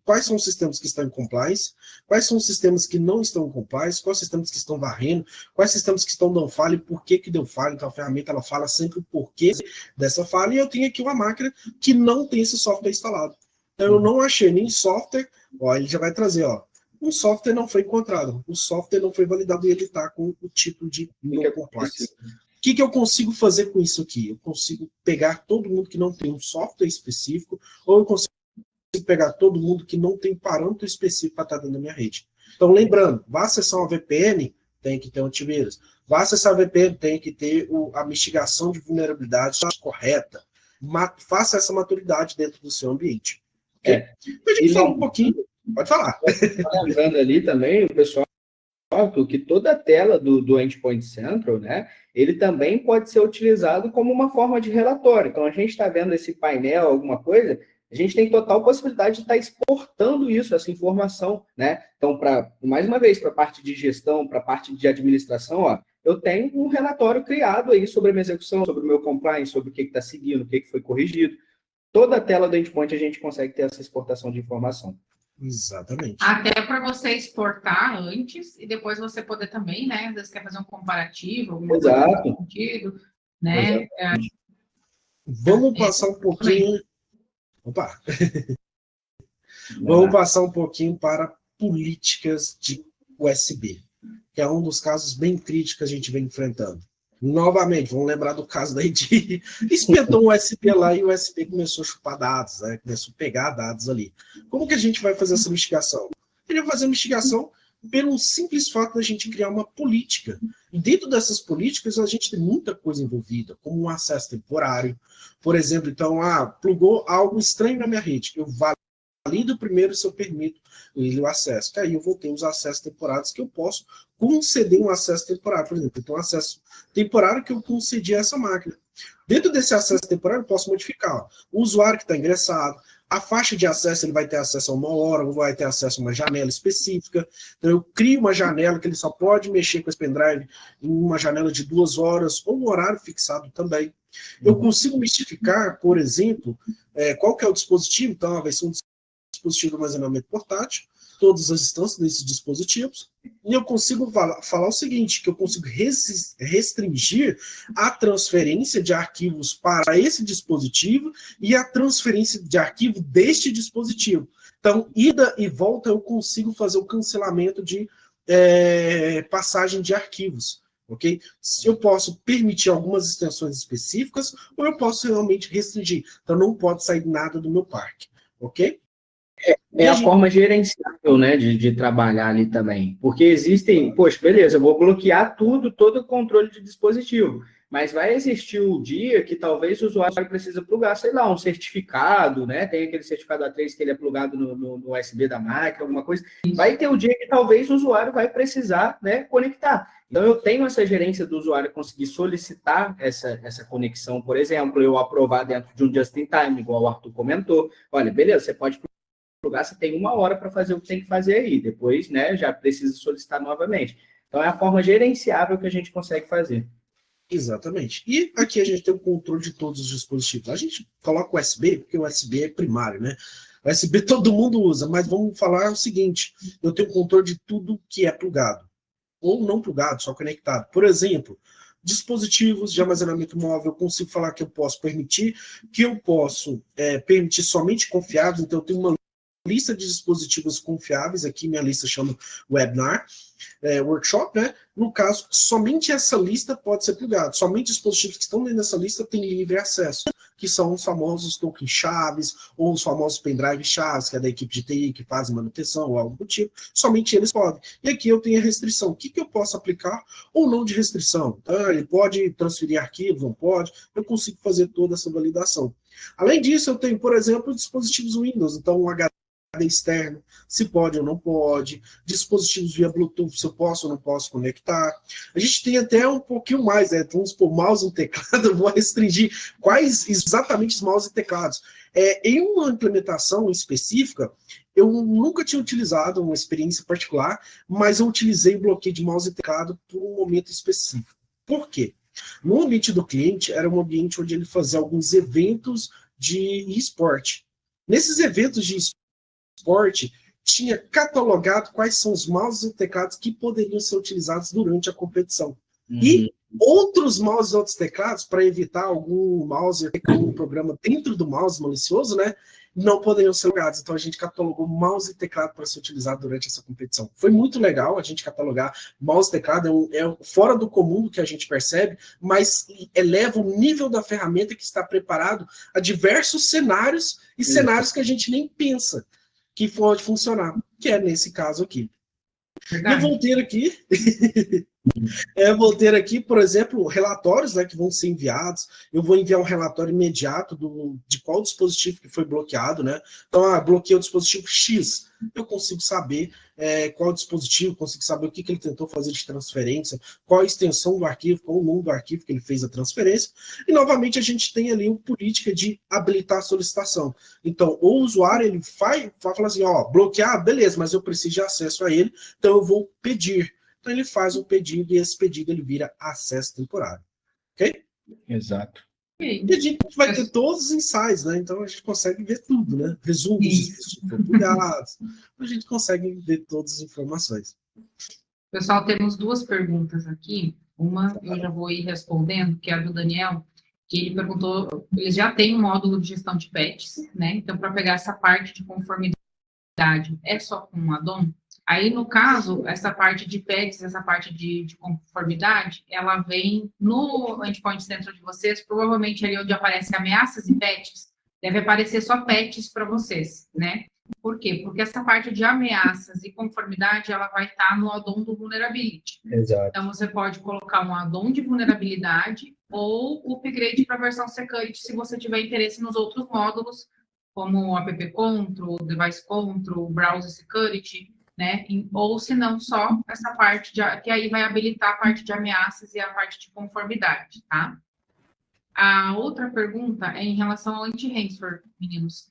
Quais são os sistemas que estão em compliance? Quais são os sistemas que não estão em compliance? Quais sistemas que estão varrendo? Quais sistemas que estão dando falha e por que deu falha? Então, a ferramenta ela fala sempre o porquê dessa falha. E eu tenho aqui uma máquina que não tem esse software instalado. Então, eu não achei nem software. Ó, ele já vai trazer, ó. um software não foi encontrado, o software não foi validado e ele está com o tipo de no complexo. O que eu consigo fazer com isso aqui? Eu consigo pegar todo mundo que não tem um software específico, ou eu consigo pegar todo mundo que não tem parâmetro específico para estar dentro da minha rede. Então, lembrando, vai acessar uma VPN, tem que ter um antivírus. Vai acessar a VPN, tem que ter a mitigação de vulnerabilidades correta. Faça essa maturidade dentro do seu ambiente. Okay? A gente fala um pouquinho, pode falar. Lembrando ali também, o pessoal, que toda a tela do Endpoint Central, né, ele também pode ser utilizado como uma forma de relatório. Então, a gente está vendo esse painel, alguma coisa, a gente tem total possibilidade de estar exportando isso, essa informação, né? Então, mais uma vez, para a parte de gestão, para a parte de administração, ó, eu tenho um relatório criado aí sobre a minha execução, sobre o meu compliance, sobre o que está seguindo, o que foi corrigido. Toda a tela do Endpoint a gente consegue ter essa exportação de informação. Exatamente. Até para você exportar antes e depois você poder também, né? Às vezes quer fazer um comparativo, alguma coisa nesse sentido, né? Vamos passar um pouquinho. Opa! Vamos passar um pouquinho para políticas de USB, que é um dos casos bem críticos que a gente vem enfrentando. Novamente, vamos lembrar do caso da ID, espetou um USB lá e o USB começou a chupar dados, né? Começou a pegar dados ali. Como que a gente vai fazer essa mitigação? A gente vai fazer a mitigação pelo simples fato da gente criar uma política. E dentro dessas políticas, a gente tem muita coisa envolvida, como um acesso temporário. Por exemplo, então, plugou algo estranho na minha rede, eu valido primeiro se eu permito o acesso. Que aí eu vou ter os acessos temporários que eu posso conceder um acesso temporário. Por exemplo, eu tenho um acesso temporário que eu concedi a essa máquina. Dentro desse acesso temporário, eu posso modificar. O usuário que está ingressado, a faixa de acesso, ele vai ter acesso a 1 hora, ou vai ter acesso a uma janela específica. Então, eu crio uma janela que ele só pode mexer com esse pendrive em uma janela de 2 horas, ou um horário fixado também. Eu consigo mistificar, por exemplo, qual que é o dispositivo. Então, vai ser um dispositivo de armazenamento portátil, todas as instâncias desses dispositivos, e eu consigo falar o seguinte, que eu consigo restringir a transferência de arquivos para esse dispositivo e a transferência de arquivo deste dispositivo. Então, ida e volta, eu consigo fazer o cancelamento de passagem de arquivos. Ok? Eu posso permitir algumas extensões específicas ou eu posso realmente restringir. Então, não pode sair nada do meu parque. Ok? É a forma gerenciável, né, de trabalhar ali também. Porque existem, poxa, beleza, eu vou bloquear tudo, todo o controle de dispositivo. Mas vai existir o dia que talvez o usuário precisa plugar, sei lá, um certificado, né? Tem aquele certificado A3 que ele é plugado no USB da máquina, alguma coisa. Vai ter o dia que talvez o usuário vai precisar, né, conectar. Então, eu tenho essa gerência do usuário conseguir solicitar essa conexão, por exemplo, eu aprovar dentro de um just-in-time, igual o Arthur comentou. Olha, beleza, você pode plugar, você tem 1 hora para fazer o que tem que fazer aí. Depois, né, já precisa solicitar novamente. Então, é a forma gerenciável que a gente consegue fazer. Exatamente. E aqui a gente tem o controle de todos os dispositivos. A gente coloca o USB, porque o USB é primário, né? O USB todo mundo usa, mas vamos falar o seguinte, eu tenho controle de tudo que é plugado. Ou não plugado, só conectado. Por exemplo, dispositivos de armazenamento móvel, eu consigo falar que eu posso permitir, permitir somente confiáveis, então eu tenho uma lista de dispositivos confiáveis, aqui minha lista chama Webinar, Workshop, né? No caso, somente essa lista pode ser plugada, somente dispositivos que estão dentro dessa lista têm livre acesso, que são os famosos tokens chaves, ou os famosos pendrive chaves, que é da equipe de TI, que fazem manutenção, ou algo do tipo, somente eles podem. E aqui eu tenho a restrição, o que eu posso aplicar ou não de restrição? Então, ele pode transferir arquivos, não pode, eu consigo fazer toda essa validação. Além disso, eu tenho, por exemplo, dispositivos Windows, então um HD externo, se pode ou não pode, dispositivos via Bluetooth, se eu posso ou não posso conectar. A gente tem até um pouquinho mais, né? Vamos por mouse e teclado, eu vou restringir quais exatamente os mouse e teclados. Em uma implementação específica, eu nunca tinha utilizado uma experiência particular, mas eu utilizei o bloqueio de mouse e teclado por um momento específico. Por quê? No ambiente do cliente, era um ambiente onde ele fazia alguns eventos de esporte. Nesses eventos de esporte, tinha catalogado quais são os mouses e teclados que poderiam ser utilizados durante a competição. E outros mouses e outros teclados, para evitar algum mouse, algum programa dentro do mouse malicioso, né? não poderiam ser logados. Então, a gente catalogou mouse e teclado para ser utilizado durante essa competição. Foi muito legal a gente catalogar mouse e teclado, é fora do comum do que a gente percebe, mas eleva o nível da ferramenta que está preparado a diversos cenários e cenários que a gente nem pensa que pode funcionar, que é nesse caso aqui. Verdade. Eu vou ter aqui, por exemplo, relatórios, né, que vão ser enviados. Eu vou enviar um relatório imediato de qual dispositivo que foi bloqueado, né? Então, bloqueei o dispositivo X. Eu consigo saber qual dispositivo, consigo saber o que ele tentou fazer de transferência, qual a extensão do arquivo, qual o nome do arquivo que ele fez a transferência. E, novamente, a gente tem ali uma política de habilitar a solicitação. Então, o usuário, ele vai falar assim, bloquear, beleza, mas eu preciso de acesso a ele, então eu vou pedir. Então, ele faz um pedido e esse pedido ele vira acesso temporário. Ok? Exato. E a gente vai ter todos os insights, né? Então, a gente consegue ver tudo, né? Resumo dos dispositivos bloqueados. A gente consegue ver todas as informações. Pessoal, temos duas perguntas aqui. Uma eu já vou ir respondendo, que é a do Daniel, que ele perguntou, eles já têm um módulo de gestão de patches, né? Então, para pegar essa parte de conformidade, é só com um add-on? Aí, no caso, essa parte de patches, essa parte de conformidade, ela vem no Endpoint Center de vocês, provavelmente ali onde aparece ameaças e patches, deve aparecer só patches para vocês, né? Por quê? Porque essa parte de ameaças e conformidade, ela vai estar no add-on do vulnerability. Exato. Então, você pode colocar um add-on de vulnerabilidade ou o upgrade para a versão security, se você tiver interesse nos outros módulos, como o app control, device control, browser security, né? Ou se não, só essa parte, que aí vai habilitar a parte de ameaças e a parte de conformidade, tá? A outra pergunta é em relação ao anti-ransomware, meninos.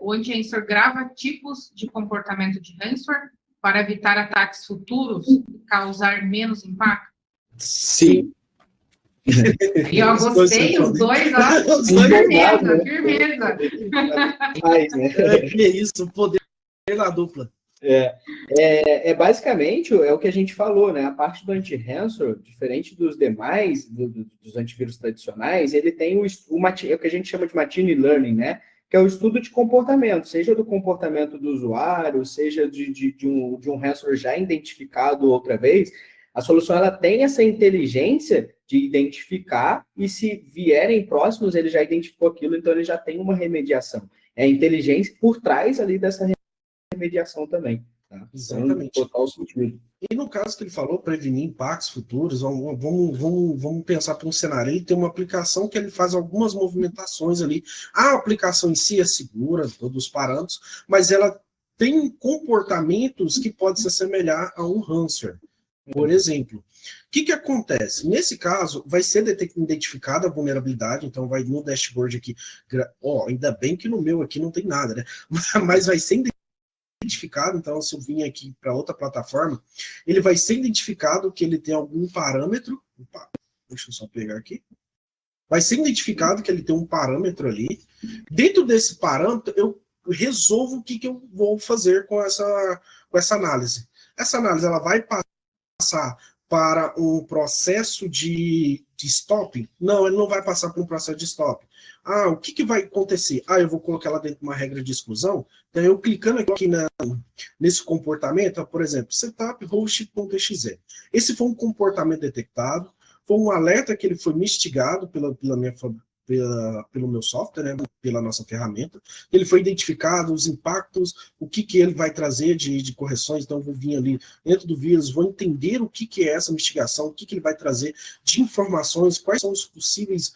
O anti-ransomware grava tipos de comportamento de ransomware para evitar ataques futuros e causar menos impacto? Sim. E eu gostei, os dois, ó, firmeza. Mas, né? Que é isso, o poder da dupla. Basicamente é o que a gente falou, né? A parte do anti-ransomware, diferente dos demais, dos antivírus tradicionais, ele tem o que a gente chama de machine learning, né? Que é o estudo de comportamento, seja do comportamento do usuário, seja de um ransomware já identificado outra vez. A solução ela tem essa inteligência de identificar e se vierem próximos, ele já identificou aquilo, então ele já tem uma remediação. É a inteligência por trás ali dessa remediação também. Tá? Exatamente. Então, total sentido. E no caso que ele falou, prevenir impactos futuros, vamos pensar para um cenário. Ele tem uma aplicação que ele faz algumas movimentações ali. A aplicação em si é segura, todos os parâmetros, mas ela tem comportamentos que podem se assemelhar a um ransomware. Por exemplo, o que acontece? Nesse caso, vai ser identificada a vulnerabilidade, então vai no dashboard aqui. Ainda bem que no meu aqui não tem nada, né? Mas vai ser identificado, então se eu vim aqui para outra plataforma, ele vai ser identificado que ele tem algum parâmetro. Opa, deixa eu só pegar aqui. Vai ser identificado que ele tem um parâmetro ali. Dentro desse parâmetro, eu resolvo o que eu vou fazer com essa análise. Essa análise ela vai passar para um processo de stop? Não, ele não vai passar por um processo de stop. O que vai acontecer? Eu vou colocar ela dentro de uma regra de exclusão. Então, eu clicando aqui nesse comportamento, por exemplo, setup host.exe. Esse foi um comportamento detectado, foi um alerta que ele foi mistigado pelo meu software, né, pela nossa ferramenta. Ele foi identificado, os impactos, o que ele vai trazer de correções. Então, eu vou vir ali dentro do vírus, vou entender o que é essa mitigação, o que ele vai trazer de informações, quais são os possíveis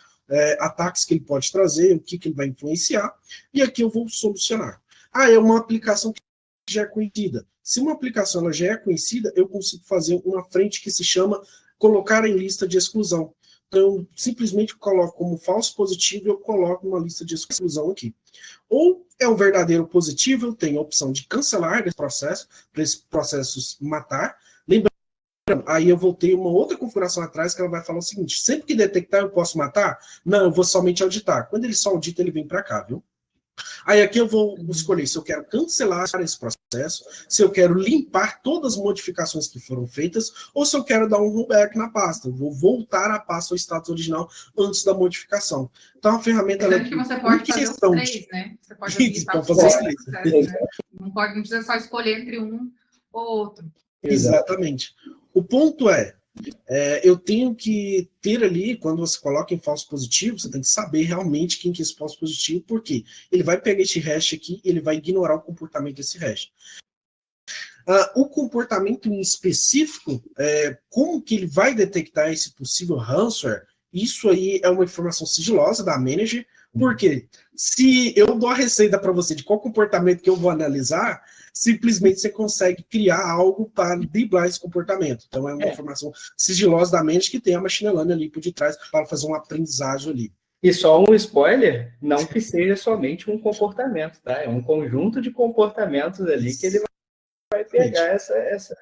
ataques que ele pode trazer, o que ele vai influenciar, e aqui eu vou solucionar. É uma aplicação que já é conhecida. Se uma aplicação ela já é conhecida, eu consigo fazer uma frente que se chama colocar em lista de exclusão. Então, eu simplesmente coloco como falso positivo e eu coloco uma lista de exclusão aqui. Ou é um verdadeiro positivo, eu tenho a opção de cancelar esse processo, para esse processo matar. Lembrando, aí eu vou ter uma outra configuração atrás que ela vai falar o seguinte: sempre que detectar eu posso matar? Não, eu vou somente auditar. Quando ele só audita, ele vem para cá, viu? Aí aqui eu vou escolher se eu quero cancelar esse processo, se eu quero limpar todas as modificações que foram feitas, ou se eu quero dar um rollback na pasta. Eu vou voltar a pasta ao status original antes da modificação. Então a ferramenta... Lembrando que você pode fazer os três, né? Você pode habilitar os fazer os três, três. né? Não precisa só escolher entre um ou outro. Exatamente. O ponto é, eu tenho que ter ali, quando você coloca em falso positivo, você tem que saber realmente quem que é esse falso positivo, porque ele vai pegar esse hash aqui e ele vai ignorar o comportamento desse hash. O comportamento em específico, como que ele vai detectar esse possível ransomware, isso aí é uma informação sigilosa da manager, porque se eu dou a receita para você de qual comportamento que eu vou analisar, simplesmente você consegue criar algo para driblar esse comportamento. Então é uma informação sigilosa da manager que tem a machine learning ali por detrás para fazer uma aprendizagem ali. E só um spoiler, não que seja somente um comportamento, tá? É um conjunto de comportamentos ali que ele vai pegar essa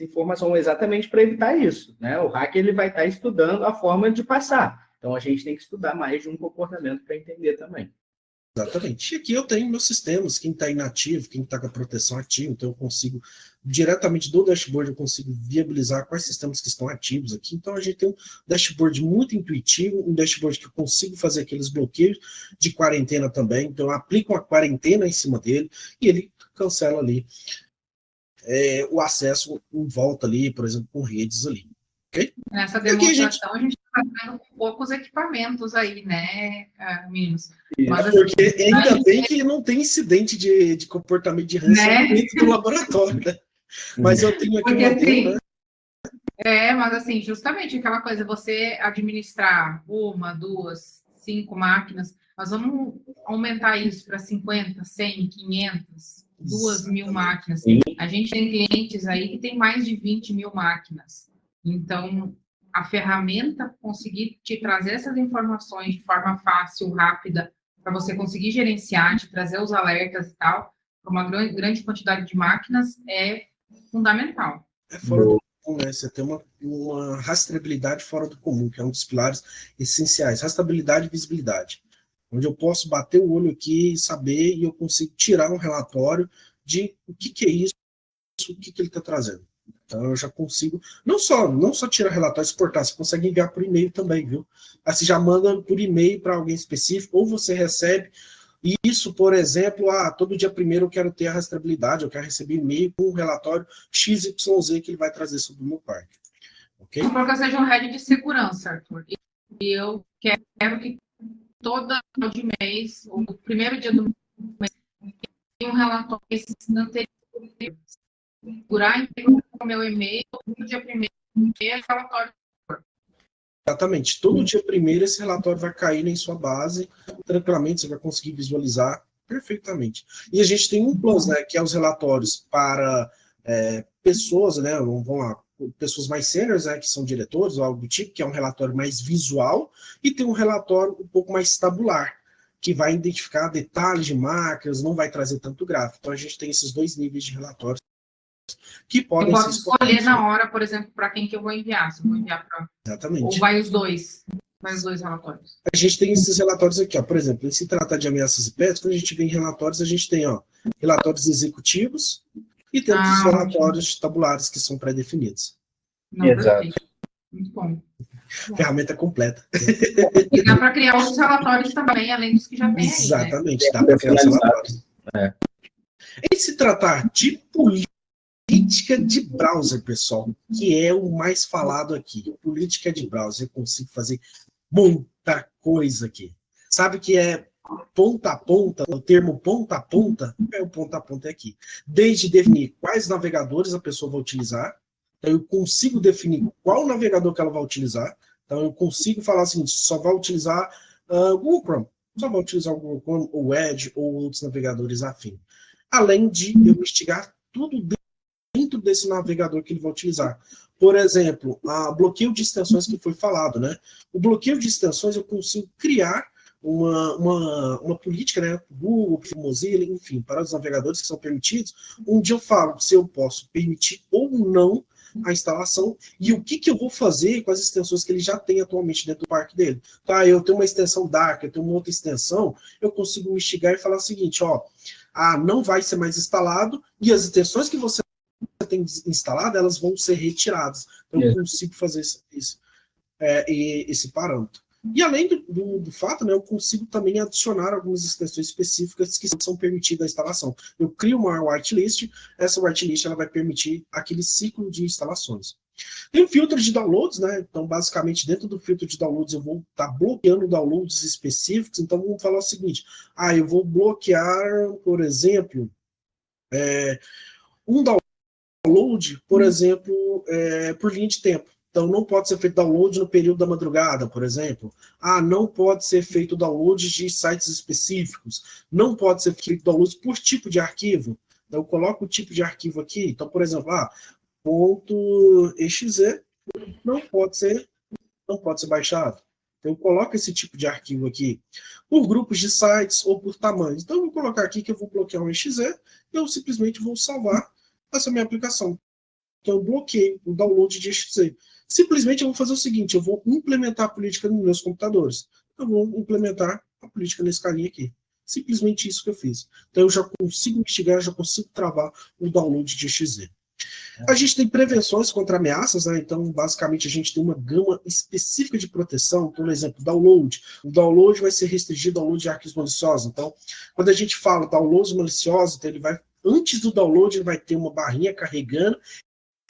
informação exatamente para evitar isso, né? O hacker ele vai estar estudando a forma de passar. Então a gente tem que estudar mais de um comportamento para entender também. Exatamente. E aqui eu tenho meus sistemas, quem está inativo, quem está com a proteção ativa, então eu consigo, diretamente do dashboard, eu consigo viabilizar quais sistemas que estão ativos aqui. Então a gente tem um dashboard muito intuitivo, um dashboard que eu consigo fazer aqueles bloqueios de quarentena também, então eu aplico uma quarentena em cima dele e ele cancela ali o acesso em volta ali, por exemplo, com redes ali. Okay? Nessa demonstração, a gente está fazendo com poucos equipamentos aí, né, meninos? Mas, porque ainda bem que não tem incidente de comportamento de ransomware dentro do laboratório, né? Mas eu tenho aqui uma demo, né? Mas assim, justamente aquela coisa, você administrar 1, 2, 5 máquinas, nós vamos aumentar isso para 50, 100, 500, 2.000 máquinas. A gente tem clientes aí que tem mais de 20.000 máquinas. Então, a ferramenta conseguir te trazer essas informações de forma fácil, rápida, para você conseguir gerenciar, te trazer os alertas e tal, para uma grande quantidade de máquinas, é fundamental. É fora do comum, né? Você tem uma rastreabilidade fora do comum, que é um dos pilares essenciais. Rastreabilidade e visibilidade. Onde eu posso bater o olho aqui e saber, e eu consigo tirar um relatório de o que é isso, o que ele está trazendo. Então eu já consigo, não só tirar relatório e exportar, você consegue enviar por e-mail também, viu? Aí você já manda por e-mail para alguém específico, ou você recebe isso, por exemplo, todo dia primeiro eu quero ter a rastreabilidade, eu quero receber e-mail com um relatório XYZ que ele vai trazer sobre o meu parque. Ok? Porque eu seja um head de segurança, Arthur. E eu quero que todo final de mês, ou no primeiro dia do mês, tenha um relatório anterior. Segurar o meu e-mail, todo dia primeiro, relatório. Exatamente. Todo dia primeiro esse relatório vai cair em sua base, tranquilamente, você vai conseguir visualizar perfeitamente. E a gente tem um plus, né, que é os relatórios para pessoas, né, vamos lá, pessoas mais seniors, né, que são diretores ou algo do tipo, que é um relatório mais visual, e tem um relatório um pouco mais tabular, que vai identificar detalhes de máquinas, não vai trazer tanto gráfico. Então a gente tem esses dois níveis de relatórios que podem eu posso escolher na hora, por exemplo, para quem que eu vou enviar. Se eu vou enviar para... Exatamente. Ou vai os dois relatórios. A gente tem esses relatórios aqui, ó. Por exemplo, em se tratar de ameaças e pets, quando a gente vê em relatórios, a gente tem, ó, relatórios executivos e temos os relatórios tabulares que são pré-definidos. Exato. Muito bom. Ferramenta completa. E dá para criar outros relatórios também, além dos que já tem aí, exatamente, né? Dá para criar os relatórios. Em se tratar de política de browser, pessoal, que é o mais falado aqui. Política de browser, eu consigo fazer muita coisa aqui. Sabe que é ponta a ponta, o termo ponta a ponta, o ponta a ponta é aqui. Desde definir quais navegadores a pessoa vai utilizar, então eu consigo definir qual navegador que ela vai utilizar, então eu consigo falar o seguinte, só vai utilizar Google Chrome, só vai utilizar o Google Chrome, ou Edge, ou outros navegadores afins. Além de eu investigar tudo dentro desse navegador que ele vai utilizar. Por exemplo, bloqueio de extensões que foi falado, né? O bloqueio de extensões eu consigo criar uma política, né? Google, Mozilla, enfim, para os navegadores que são permitidos, onde eu falo se eu posso permitir ou não a instalação e o que eu vou fazer com as extensões que ele já tem atualmente dentro do parque dele. Tá, eu tenho uma extensão Dark, eu tenho uma outra extensão, eu consigo me instigar e falar o seguinte, ó, não vai ser mais instalado e as extensões que você tem instalado, elas vão ser retiradas. Então, eu consigo fazer esse parâmetro. E além do fato, né, eu consigo também adicionar algumas extensões específicas que são permitidas à instalação. Eu crio uma whitelist, essa whitelist ela vai permitir aquele ciclo de instalações. Tem o filtro de downloads, né? Então, basicamente, dentro do filtro de downloads, eu vou estar bloqueando downloads específicos. Então, vamos falar o seguinte, eu vou bloquear, por exemplo, um download, por exemplo, por linha de tempo. Então, não pode ser feito download no período da madrugada, por exemplo. Não pode ser feito download de sites específicos. Não pode ser feito download por tipo de arquivo. Então, eu coloco o tipo de arquivo aqui. Então, por exemplo, .exe não pode ser baixado. Então, eu coloco esse tipo de arquivo aqui por grupos de sites ou por tamanhos. Então, eu vou colocar aqui que eu vou bloquear um exe e eu simplesmente vou salvar essa minha aplicação. Então, eu bloqueio o download de exe. Simplesmente eu vou fazer o seguinte, eu vou implementar a política nos meus computadores. Eu vou implementar a política nesse carinha aqui. Simplesmente isso que eu fiz. Então eu já consigo investigar, já consigo travar o download de exe. A gente tem prevenções contra ameaças, né? Então basicamente a gente tem uma gama específica de proteção. Por exemplo, download. O download vai ser restringido ao download de arquivos maliciosos. Então, quando a gente fala download malicioso, então ele vai, antes do download, ele vai ter uma barrinha carregando,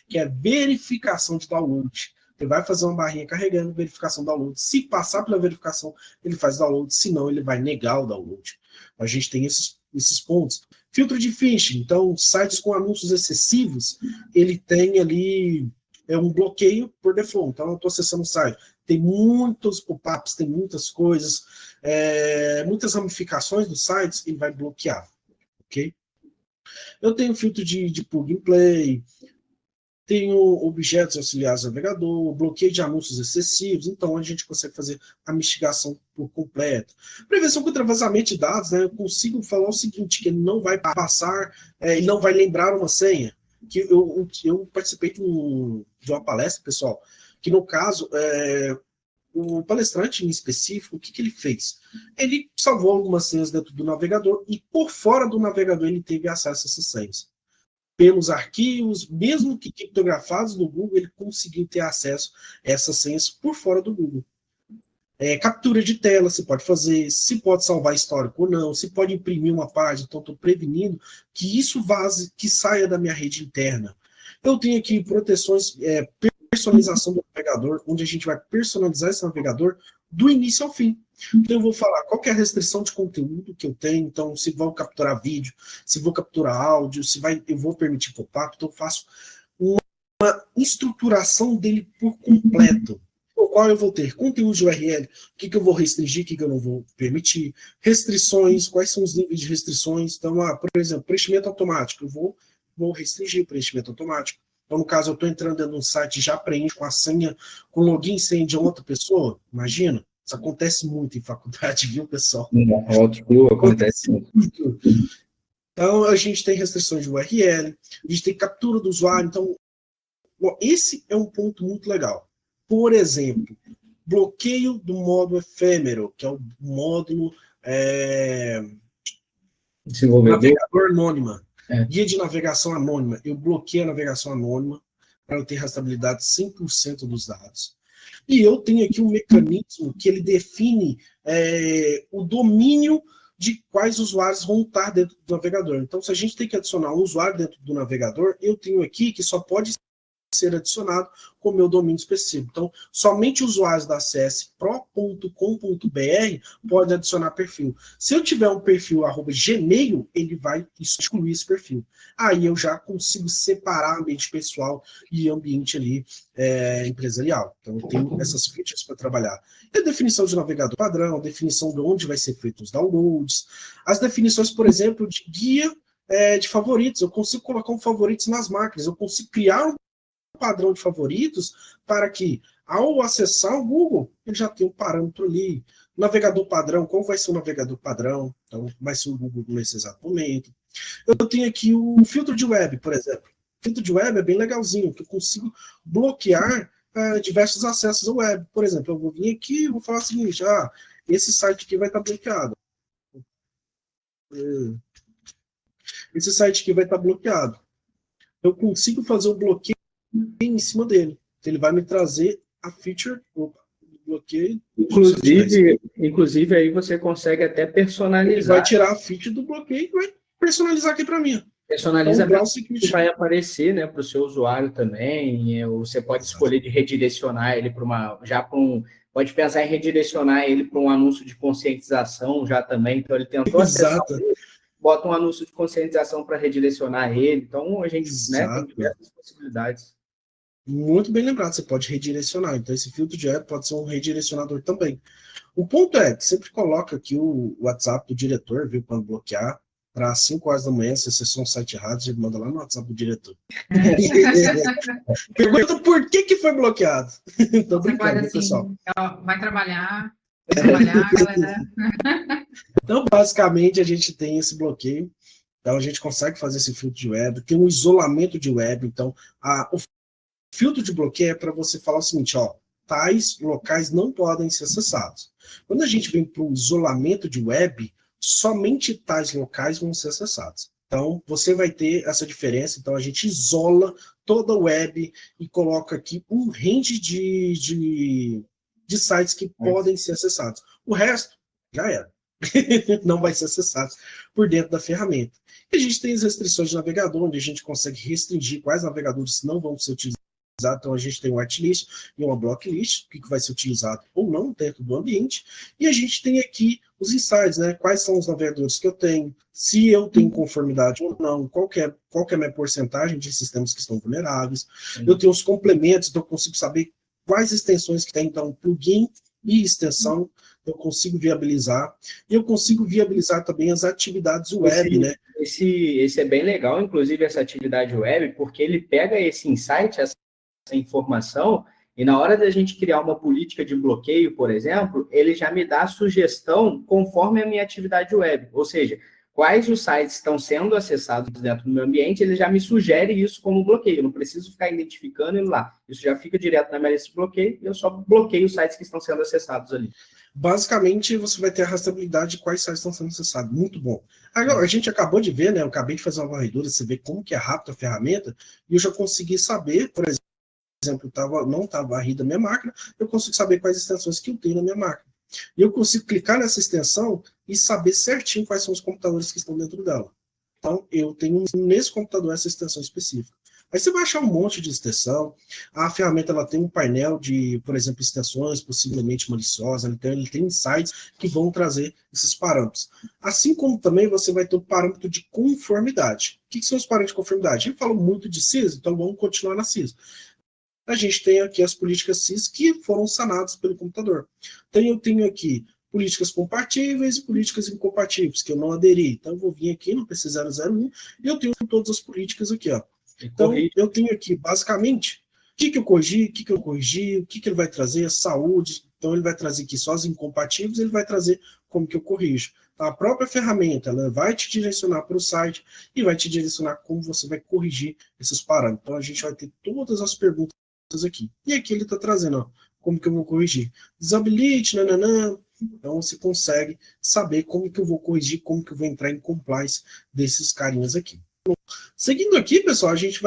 que é verificação de download. Ele vai fazer uma barrinha carregando, verificação do download. Se passar pela verificação, ele faz download, senão ele vai negar o download. A gente tem esses pontos. Filtro de phishing. Então, sites com anúncios excessivos, ele tem ali um bloqueio por default. Então, eu estou acessando o site. Tem muitos pop-ups, tem muitas coisas, muitas ramificações dos sites, ele vai bloquear. Ok? Eu tenho filtro de plug and play, tenho objetos auxiliares ao navegador, bloqueio de anúncios excessivos, então a gente consegue fazer a mitigação por completo. Prevenção contra vazamento de dados, né? Eu consigo falar o seguinte, que ele não vai passar e não vai lembrar uma senha. Que eu participei de uma palestra, pessoal, que no caso, o palestrante em específico, o que ele fez? Ele salvou algumas senhas dentro do navegador e por fora do navegador ele teve acesso a essas senhas. Pelos arquivos, mesmo que criptografados no Google, ele conseguiu ter acesso a essas senhas por fora do Google. Captura de tela se pode fazer, se pode salvar histórico ou não, se pode imprimir uma página, então estou prevenindo que isso vaze, que saia da minha rede interna. Eu tenho aqui proteções, personalização do navegador, onde a gente vai personalizar esse navegador do início ao fim. Então eu vou falar qual que é a restrição de conteúdo que eu tenho, então se vou capturar vídeo, se vou capturar áudio, eu vou permitir pop-up, então eu faço uma estruturação dele por completo. O qual eu vou ter conteúdo de URL, o que eu vou restringir, o que eu não vou permitir, restrições, quais são os níveis de restrições, então, por exemplo, preenchimento automático, eu vou restringir o preenchimento automático. Então, no caso, eu estou entrando dentro de um site e já preencho com a senha, com login e senha de outra pessoa, imagina. Isso acontece muito em faculdade, viu, pessoal? Acontece muito. Então, a gente tem restrições de URL, a gente tem captura do usuário. Então, esse é um ponto muito legal. Por exemplo, bloqueio do módulo efêmero, que é o módulo navegador anônima. Guia de navegação anônima. Eu bloqueio a navegação anônima para eu ter rastreabilidade 100% dos dados. E eu tenho aqui um mecanismo que ele define o domínio de quais usuários vão estar dentro do navegador. Então, se a gente tem que adicionar um usuário dentro do navegador, eu tenho aqui que só pode ser adicionado com o meu domínio específico. Então, somente usuários da cspro.com.br podem adicionar perfil. Se eu tiver um perfil @gmail, ele vai excluir esse perfil. Aí eu já consigo separar ambiente pessoal e ambiente ali empresarial. Então, eu tenho essas features para trabalhar. E a definição de navegador padrão, a definição de onde vai ser feito os downloads, as definições, por exemplo, de guia de favoritos. Eu consigo colocar um favoritos nas máquinas, eu consigo criar um padrão de favoritos para que, ao acessar o Google, ele já tem um parâmetro ali. Navegador padrão, qual vai ser o navegador padrão? Então, vai ser o Google nesse exato momento. Eu tenho aqui o filtro de web, por exemplo. filtro de web é bem legalzinho, que eu consigo bloquear diversos acessos ao web. Por exemplo, eu vou vir aqui e vou falar o seguinte, esse site aqui vai estar bloqueado. Esse site aqui vai estar bloqueado. Eu consigo fazer o bloqueio em cima dele. Ele vai me trazer a feature do bloqueio. Inclusive, aí você consegue até personalizar. Ele vai tirar a feature do bloqueio e vai personalizar aqui para mim. Personaliza então, que vai aparecer, né, para o seu usuário também. Você pode escolher de redirecionar ele para pode pensar em redirecionar ele para um anúncio de conscientização já também. Então ele tem toda bota um anúncio de conscientização para redirecionar ele. Então a gente, né, tem diversas possibilidades. Muito bem lembrado, você pode redirecionar. Então esse filtro de web pode ser um redirecionador também. O ponto é que sempre coloca aqui o WhatsApp do diretor, viu, quando bloquear. Para 5 horas da manhã, se acessou um site errado, você manda lá no WhatsApp do diretor. Pergunta por que foi bloqueado. Então, você pode, assim, pessoal. Vai trabalhar, galera. Então, basicamente, a gente tem esse bloqueio. Então, a gente consegue fazer esse filtro de web. Tem um isolamento de web. Então, o filtro de bloqueio é para você falar o seguinte, tais locais não podem ser acessados. Quando a gente vem para o isolamento de web, somente tais locais vão ser acessados. Então, você vai ter essa diferença. Então, a gente isola toda a web e coloca aqui um range de sites que podem ser acessados. O resto, já era. Não vai ser acessado por dentro da ferramenta. E a gente tem as restrições de navegador, onde a gente consegue restringir quais navegadores não vão ser utilizados. Então, a gente tem um whitelist e uma blocklist, o que vai ser utilizado ou não dentro do ambiente. E a gente tem aqui os insights, né? Quais são os navegadores que eu tenho, se eu tenho conformidade ou não, qual que é a minha porcentagem de sistemas que estão vulneráveis. Eu tenho os complementos, então eu consigo saber quais extensões que tem, então, plugin e extensão, eu consigo viabilizar. E eu consigo viabilizar também as atividades web, né? Esse é bem legal, inclusive, essa atividade web, porque ele pega esse insight, essa informação, e na hora da gente criar uma política de bloqueio, por exemplo, ele já me dá a sugestão conforme a minha atividade web, ou seja, quais os sites estão sendo acessados dentro do meu ambiente, ele já me sugere isso como bloqueio, eu não preciso ficar identificando ele lá, isso já fica direto na minha lista de bloqueio, e eu só bloqueio os sites que estão sendo acessados ali. Basicamente, você vai ter a rastreabilidade de quais sites estão sendo acessados. Muito bom. Agora, a gente acabou de ver, né? Eu acabei de fazer uma varredura, você vê como que é rápido a ferramenta, e eu já consegui saber, por exemplo, não estava varrida a minha máquina, eu consigo saber quais extensões que eu tenho na minha máquina. E eu consigo clicar nessa extensão e saber certinho quais são os computadores que estão dentro dela. Então, eu tenho nesse computador essa extensão específica. Aí você vai achar um monte de extensão. A ferramenta ela tem um painel de, por exemplo, extensões possivelmente maliciosas. Então, ele tem insights que vão trazer esses parâmetros. Assim como também você vai ter o parâmetro de conformidade. O que são os parâmetros de conformidade? A gente falou muito de CIS, então vamos continuar na CIS. A gente tem aqui as políticas CIS que foram sanadas pelo computador. Então, eu tenho aqui políticas compatíveis e políticas incompatíveis, que eu não aderi. Então, eu vou vir aqui no PC001 e eu tenho todas as políticas aqui, ó. Então, eu tenho aqui, basicamente, o que eu corrigi, o que ele vai trazer, a saúde. Então, ele vai trazer aqui só os incompatíveis, ele vai trazer como que eu corrijo. Então, a própria ferramenta, ela vai te direcionar para o site e vai te direcionar como você vai corrigir esses parâmetros. Então, a gente vai ter todas as perguntas aqui. E aqui ele está trazendo, ó, como que eu vou corrigir. Desabilite, nananã. Então, você consegue saber como que eu vou corrigir, como que eu vou entrar em compliance desses carinhas aqui. Seguindo aqui, pessoal, a gente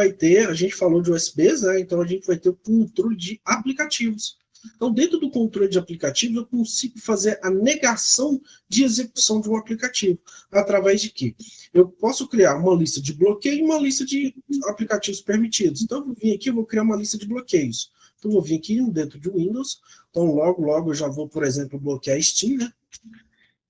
falou de USBs, né? Então a gente vai ter o controle de aplicativos. Então, dentro do controle de aplicativos, eu consigo fazer a negação de execução de um aplicativo. Através de quê? Eu posso criar uma lista de bloqueio e uma lista de aplicativos permitidos. Então, eu vou vir aqui e vou criar uma lista de bloqueios. Então, eu vou vir aqui dentro de Windows. Então, logo eu já vou, por exemplo, bloquear Steam, né?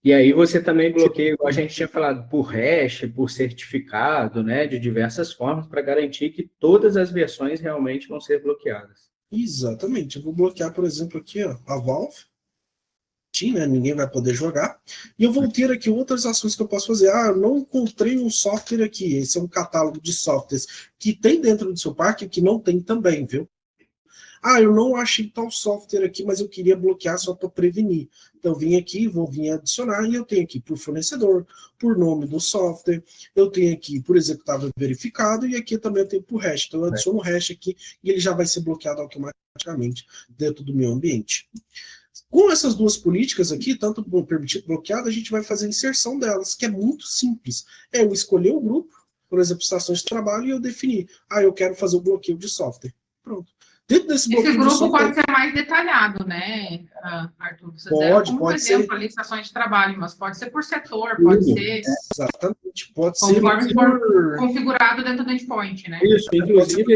E aí você também bloqueia, igual a gente tinha falado, por hash, por certificado, né, de diversas formas, para garantir que todas as versões realmente vão ser bloqueadas. Exatamente. Eu vou bloquear, por exemplo, aqui, ó, a Valve, né, ninguém vai poder jogar. E eu vou ter aqui outras ações que eu posso fazer. Eu não encontrei um software aqui. Esse é um catálogo de softwares que tem dentro do seu parque e que não tem também, viu? Ah, eu não achei tal software aqui, mas eu queria bloquear só para prevenir. Então, eu vim aqui, vou vir adicionar, e eu tenho aqui por fornecedor, por nome do software, eu tenho aqui por executável verificado, e aqui também eu tenho por hash. Então, eu adiciono o hash aqui, e ele já vai ser bloqueado automaticamente dentro do meu ambiente. Com essas duas políticas aqui, tanto permitido e bloqueado, a gente vai fazer a inserção delas, que é muito simples. É eu escolher o grupo, por exemplo, estações de trabalho, e eu definir. Ah, eu quero fazer o bloqueio de software. Pronto. Dentro desse bloqueio Esse grupo de software, pode ser mais detalhado, né, Arthur? Você pode, como pode exemplo ser. ali, estações de trabalho, mas pode ser por setor, pode ser Exatamente. Pode ser conforme for por... configurado dentro do endpoint, né? Isso, inclusive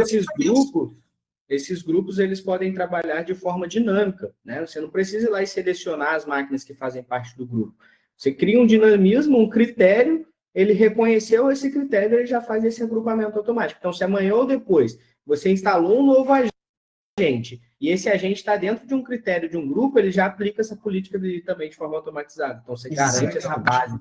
esses grupos eles podem trabalhar de forma dinâmica, né? Você não precisa ir lá e selecionar as máquinas que fazem parte do grupo. Você cria um dinamismo, um critério, ele reconheceu esse critério, ele já faz esse agrupamento automático. Então, se amanhã ou depois você instalou um novo agente, e esse agente está dentro de um critério de um grupo, ele já aplica essa política também de forma automatizada. Então, você garante essa base.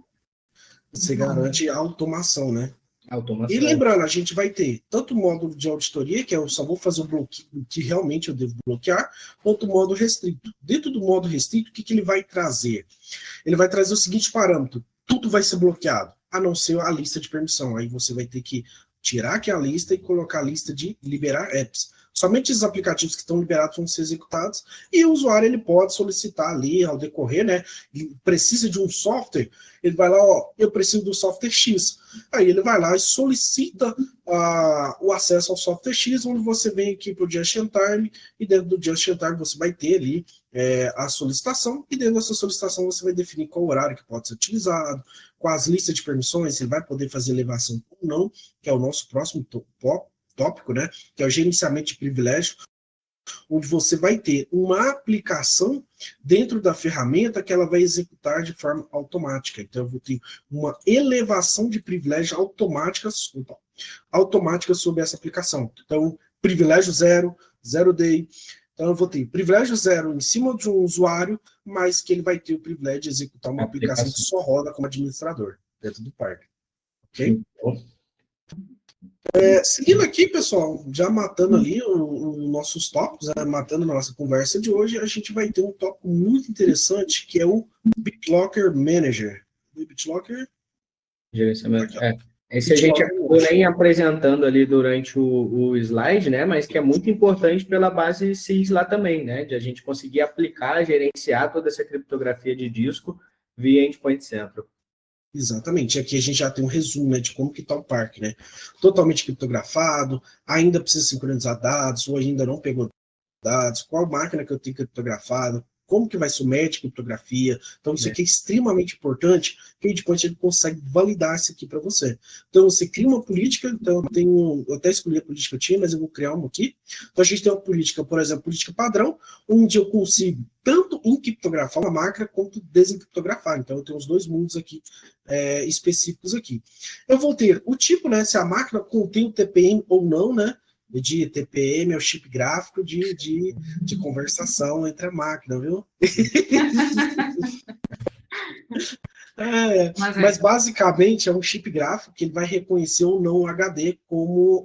Você garante a automação, né? Automação. E lembrando, a gente vai ter tanto o módulo de auditoria, que eu só vou fazer o bloqueio que realmente eu devo bloquear, quanto o modo restrito. Dentro do modo restrito, o que ele vai trazer? Ele vai trazer o seguinte parâmetro: tudo vai ser bloqueado, a não ser a lista de permissão. Aí você vai ter que tirar aquela lista e colocar a lista de liberar apps. Somente os aplicativos que estão liberados vão ser executados, e o usuário ele pode solicitar ali ao decorrer, né? Ele precisa de um software, ele vai lá, ó, eu preciso do software X. Aí ele vai lá e solicita o acesso ao software X, onde você vem aqui para o Just in Time, e dentro do Just in Time você vai ter ali a solicitação, e dentro dessa solicitação você vai definir qual horário que pode ser utilizado, quais listas de permissões, ele vai poder fazer elevação ou não, que é o nosso próximo tópico, né, que é o gerenciamento de privilégio, onde você vai ter uma aplicação dentro da ferramenta que ela vai executar de forma automática. Então, eu vou ter uma elevação de privilégio automática sobre essa aplicação. Então, privilégio zero, zero day. Então, eu vou ter privilégio zero em cima de um usuário, mas que ele vai ter o privilégio de executar uma aplicação que só roda como administrador dentro do parque. Ok? Seguindo aqui, pessoal, já matando ali os nossos tópicos, né, matando a nossa conversa de hoje, a gente vai ter um tópico muito interessante, que é o BitLocker Manager. O BitLocker... Gerenciamento. Esse a gente acabou nem apresentando ali durante o slide, né? Mas que é muito importante pela base CIS lá também, né? De a gente conseguir aplicar, gerenciar toda essa criptografia de disco via Endpoint Central. Exatamente, aqui a gente já tem um resumo, né, de como que está o parque, né? Totalmente criptografado, ainda precisa sincronizar dados, ou ainda não pegou dados, qual máquina que eu tenho criptografado, como que vai ser o match de criptografia. Então, isso aqui é extremamente importante, que o endpoint ele consegue validar isso aqui para você. Então, você cria uma política, então eu até escolhi a política que eu tinha, mas eu vou criar uma aqui. Então, a gente tem uma política, por exemplo, política padrão, onde eu consigo tanto encriptografar uma máquina, quanto desencriptografar. Então, eu tenho os dois mundos aqui, específicos aqui. Eu vou ter o tipo, né, se a máquina contém o TPM ou não, né, de TPM é o chip gráfico de conversação entre a máquina, viu? Mas basicamente é um chip gráfico que ele vai reconhecer ou não o HD como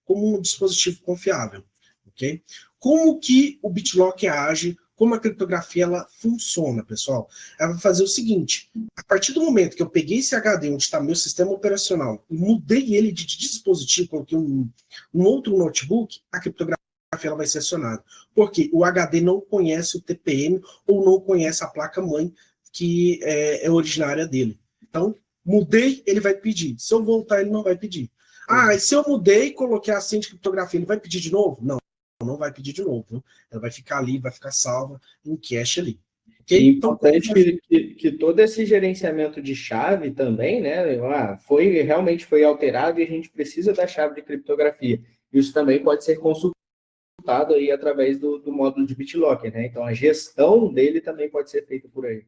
um dispositivo confiável, ok? Como que o BitLocker age, como a criptografia ela funciona, pessoal? Ela vai fazer o seguinte: a partir do momento que eu peguei esse HD, onde está meu sistema operacional, e mudei ele de dispositivo, coloquei um outro notebook, a criptografia ela vai ser acionada. Porque o HD não conhece o TPM ou não conhece a placa-mãe que é originária dele. Então, mudei, ele vai pedir. Se eu voltar, ele não vai pedir. E se eu mudei e coloquei a senha de criptografia, ele vai pedir de novo? Não vai pedir de novo. Viu? Ela vai ficar ali, vai ficar salva em cache ali. Okay? É importante que todo esse gerenciamento de chave também, né, realmente foi alterado e a gente precisa da chave de criptografia. Isso também pode ser consultado aí através do módulo de BitLocker, né? Então a gestão dele também pode ser feita por aí.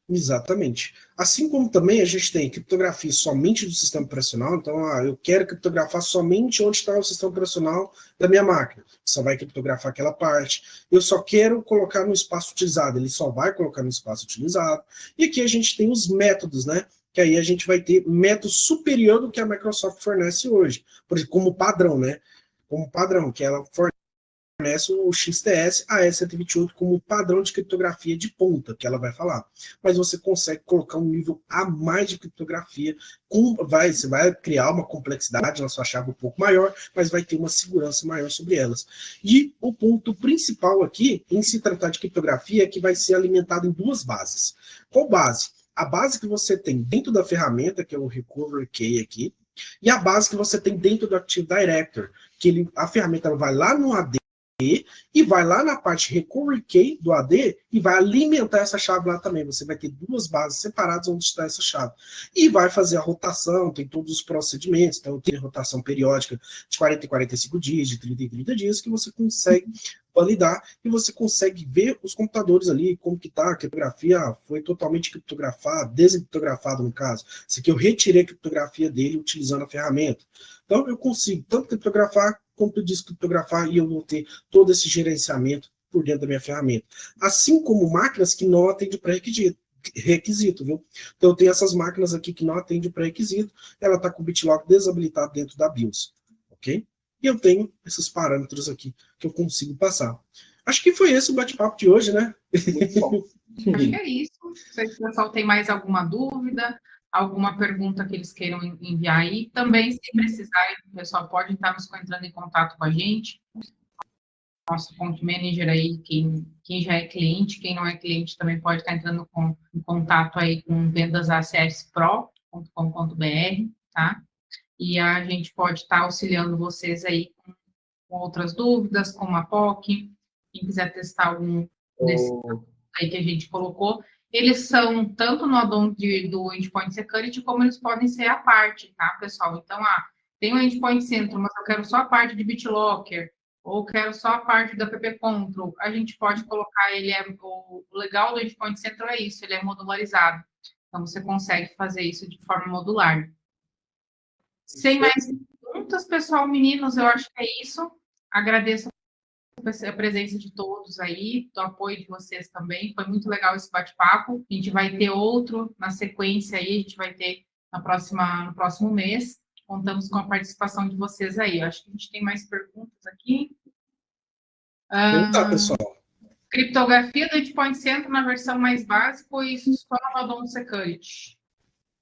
Exatamente. Assim como também a gente tem criptografia somente do sistema operacional, então eu quero criptografar somente onde está o sistema operacional da minha máquina. Só vai criptografar aquela parte. Eu só quero colocar no espaço utilizado, ele só vai colocar no espaço utilizado. E aqui a gente tem os métodos, né? Que aí a gente vai ter método superior do que a Microsoft fornece hoje, por exemplo, como padrão, né? Como padrão, que ela fornece fornece o XTS AES-128 como padrão de criptografia de ponta, que ela vai falar. Mas você consegue colocar um nível a mais de criptografia, você vai criar uma complexidade na sua chave um pouco maior, mas vai ter uma segurança maior sobre elas. E o ponto principal aqui, em se tratar de criptografia, é que vai ser alimentado em duas bases. Qual base? A base que você tem dentro da ferramenta, que é o Recovery Key aqui, e a base que você tem dentro do Active Director, que a ferramenta vai lá no AD e vai lá na parte Recovery Key do AD e vai alimentar essa chave lá também. Você vai ter duas bases separadas onde está essa chave. E vai fazer a rotação, tem todos os procedimentos, então tem rotação periódica de 40 em 45 dias, de 30 em 30 dias, que você consegue validar e você consegue ver os computadores ali, como que tá, a criptografia foi totalmente criptografada, desencriptografado no caso. Isso aqui eu retirei a criptografia dele utilizando a ferramenta. Então eu consigo tanto criptografar quanto descriptografar e eu vou ter todo esse gerenciamento por dentro da minha ferramenta. Assim como máquinas que não atendem pré-requisito, viu? Então eu tenho essas máquinas aqui que não atendem pré-requisito, ela está com o BitLock desabilitado dentro da BIOS, ok? E eu tenho esses parâmetros aqui que eu consigo passar. Acho que foi esse o bate-papo de hoje, né? Muito bom. Acho que é isso. Não sei se o pessoal tem mais alguma dúvida, alguma pergunta que eles queiram enviar aí. Também, se precisar, o pessoal pode estar entrando em contato com a gente. Nosso Account Manager aí, quem já é cliente, quem não é cliente também pode estar entrando em contato aí com vendasacsPro.com.br, tá? E a gente pode estar auxiliando vocês aí com outras dúvidas, como a POC, quem quiser testar algum desses aí que a gente colocou. Eles são tanto no addon do Endpoint Security, como eles podem ser à parte, tá, pessoal? Então, tem o Endpoint Central, mas eu quero só a parte de BitLocker, ou quero só a parte da PP Control. A gente pode colocar o legal do Endpoint Central é isso, ele é modularizado. Então, você consegue fazer isso de forma modular. Sem mais perguntas, pessoal, meninos, eu acho que é isso. Agradeço a presença de todos aí, do apoio de vocês também. Foi muito legal esse bate-papo. A gente vai ter outro na sequência aí, a gente vai ter no próximo mês. Contamos com a participação de vocês aí. Eu acho que a gente tem mais perguntas aqui. Tá, pessoal. Criptografia do Endpoint Central na versão mais básica ou isso só no addon Security?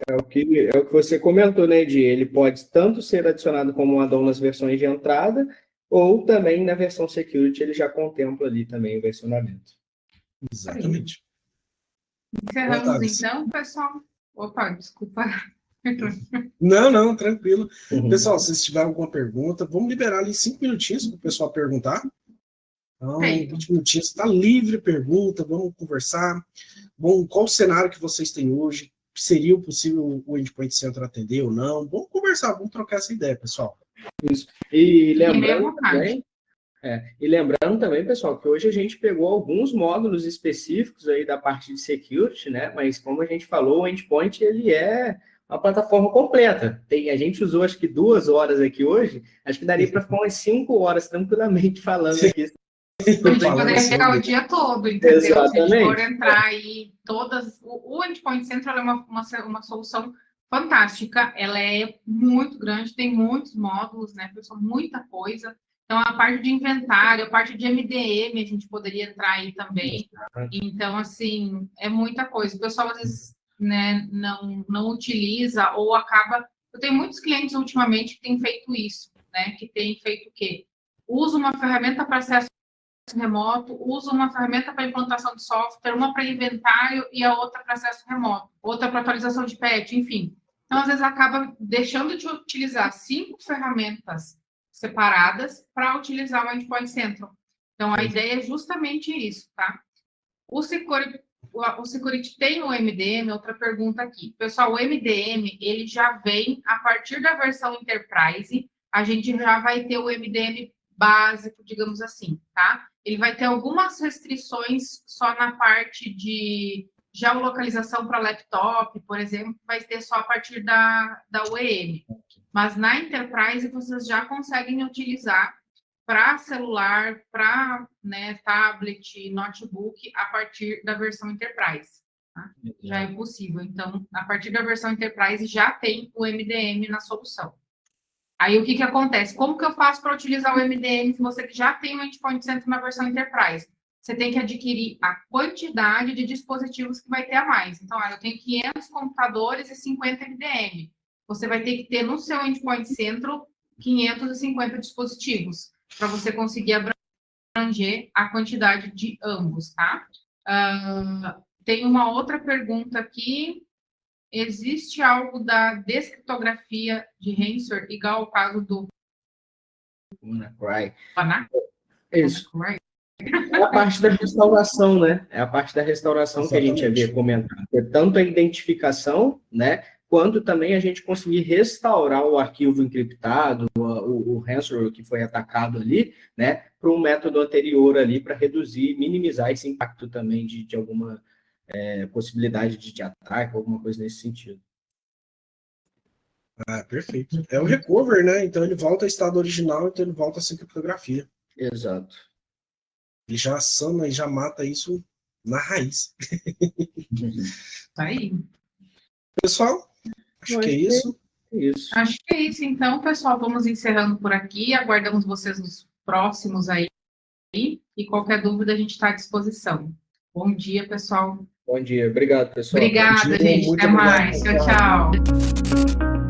É o que você comentou, né, Edi? Ele pode tanto ser adicionado como um addon nas versões de entrada, ou também na versão Security ele já contempla ali também o versionamento. Exatamente. Encerramos então, pessoal. Opa, desculpa. Não, tranquilo. Pessoal, se tiver alguma pergunta, vamos liberar ali 5 minutinhos para o pessoal perguntar. Então, 20 minutinhos, está livre pergunta, vamos conversar. Bom, qual o cenário que vocês têm hoje? Seria possível o Endpoint Central atender ou não? Vamos conversar, vamos trocar essa ideia, pessoal. Isso. E lembrando também, pessoal, que hoje a gente pegou alguns módulos específicos aí da parte de security, né? Mas como a gente falou, o Endpoint ele é uma plataforma completa. A gente usou acho que 2 horas aqui hoje, acho que daria para ficar umas 5 horas tranquilamente falando aqui. A gente poderia ficar o dia todo, entendeu? Exatamente. Se a gente for entrar aí, o Endpoint Central é uma solução fantástica, ela é muito grande, tem muitos módulos, né, pessoal, muita coisa. Então, a parte de inventário, a parte de MDM, a gente poderia entrar aí também. Então, assim, é muita coisa. O pessoal, às vezes, né, não utiliza ou acaba... Eu tenho muitos clientes, ultimamente, que têm feito isso, né, que têm feito o quê? Usa uma ferramenta para acesso remoto, usa uma ferramenta para implantação de software, uma para inventário e a outra para acesso remoto, outra para atualização de patch, enfim. Então, às vezes, acaba deixando de utilizar 5 ferramentas separadas para utilizar o Endpoint Central. Então, a ideia é justamente isso, tá? O Security tem o MDM, outra pergunta aqui. Pessoal, o MDM, ele já vem, a partir da versão Enterprise, a gente já vai ter o MDM básico, digamos assim, tá? Ele vai ter algumas restrições só na parte de geolocalização para laptop, por exemplo, vai ter só a partir da UEM. Mas na Enterprise vocês já conseguem utilizar para celular, para, né, tablet, notebook, a partir da versão Enterprise. Tá? Já é possível. Então, a partir da versão Enterprise já tem o MDM na solução. Aí o que acontece? Como que eu faço para utilizar o MDM se você que já tem o Endpoint Center na versão Enterprise? Você tem que adquirir a quantidade de dispositivos que vai ter a mais. Então, eu tenho 500 computadores e 50 MDM. Você vai ter que ter no seu Endpoint Center 550 dispositivos para você conseguir abranger a quantidade de ambos, tá? Tem uma outra pergunta aqui. Existe algo da descriptografia de Hansor igual ao caso do WannaCry. WannaCry? Isso. É a parte da restauração, né? É a parte da restauração Exatamente. que a gente havia comentado. É tanto a identificação, né? Quanto também a gente conseguir restaurar o arquivo encriptado, o ransomware que foi atacado ali, né? Para um método anterior ali, para reduzir, minimizar esse impacto também de alguma possibilidade de ataque, alguma coisa nesse sentido. Perfeito. É o recover, né? Então ele volta ao estado original, então ele volta sem criptografia. Exato. Ele já sana e já mata isso na raiz. Tá aí. Pessoal, acho que é isso. Isso. Acho que é isso, então, pessoal. Vamos encerrando por aqui. Aguardamos vocês nos próximos aí. E qualquer dúvida, a gente está à disposição. Bom dia, pessoal. Bom dia. Obrigado, pessoal. Obrigada, gente. Até mais. Tchau, tchau.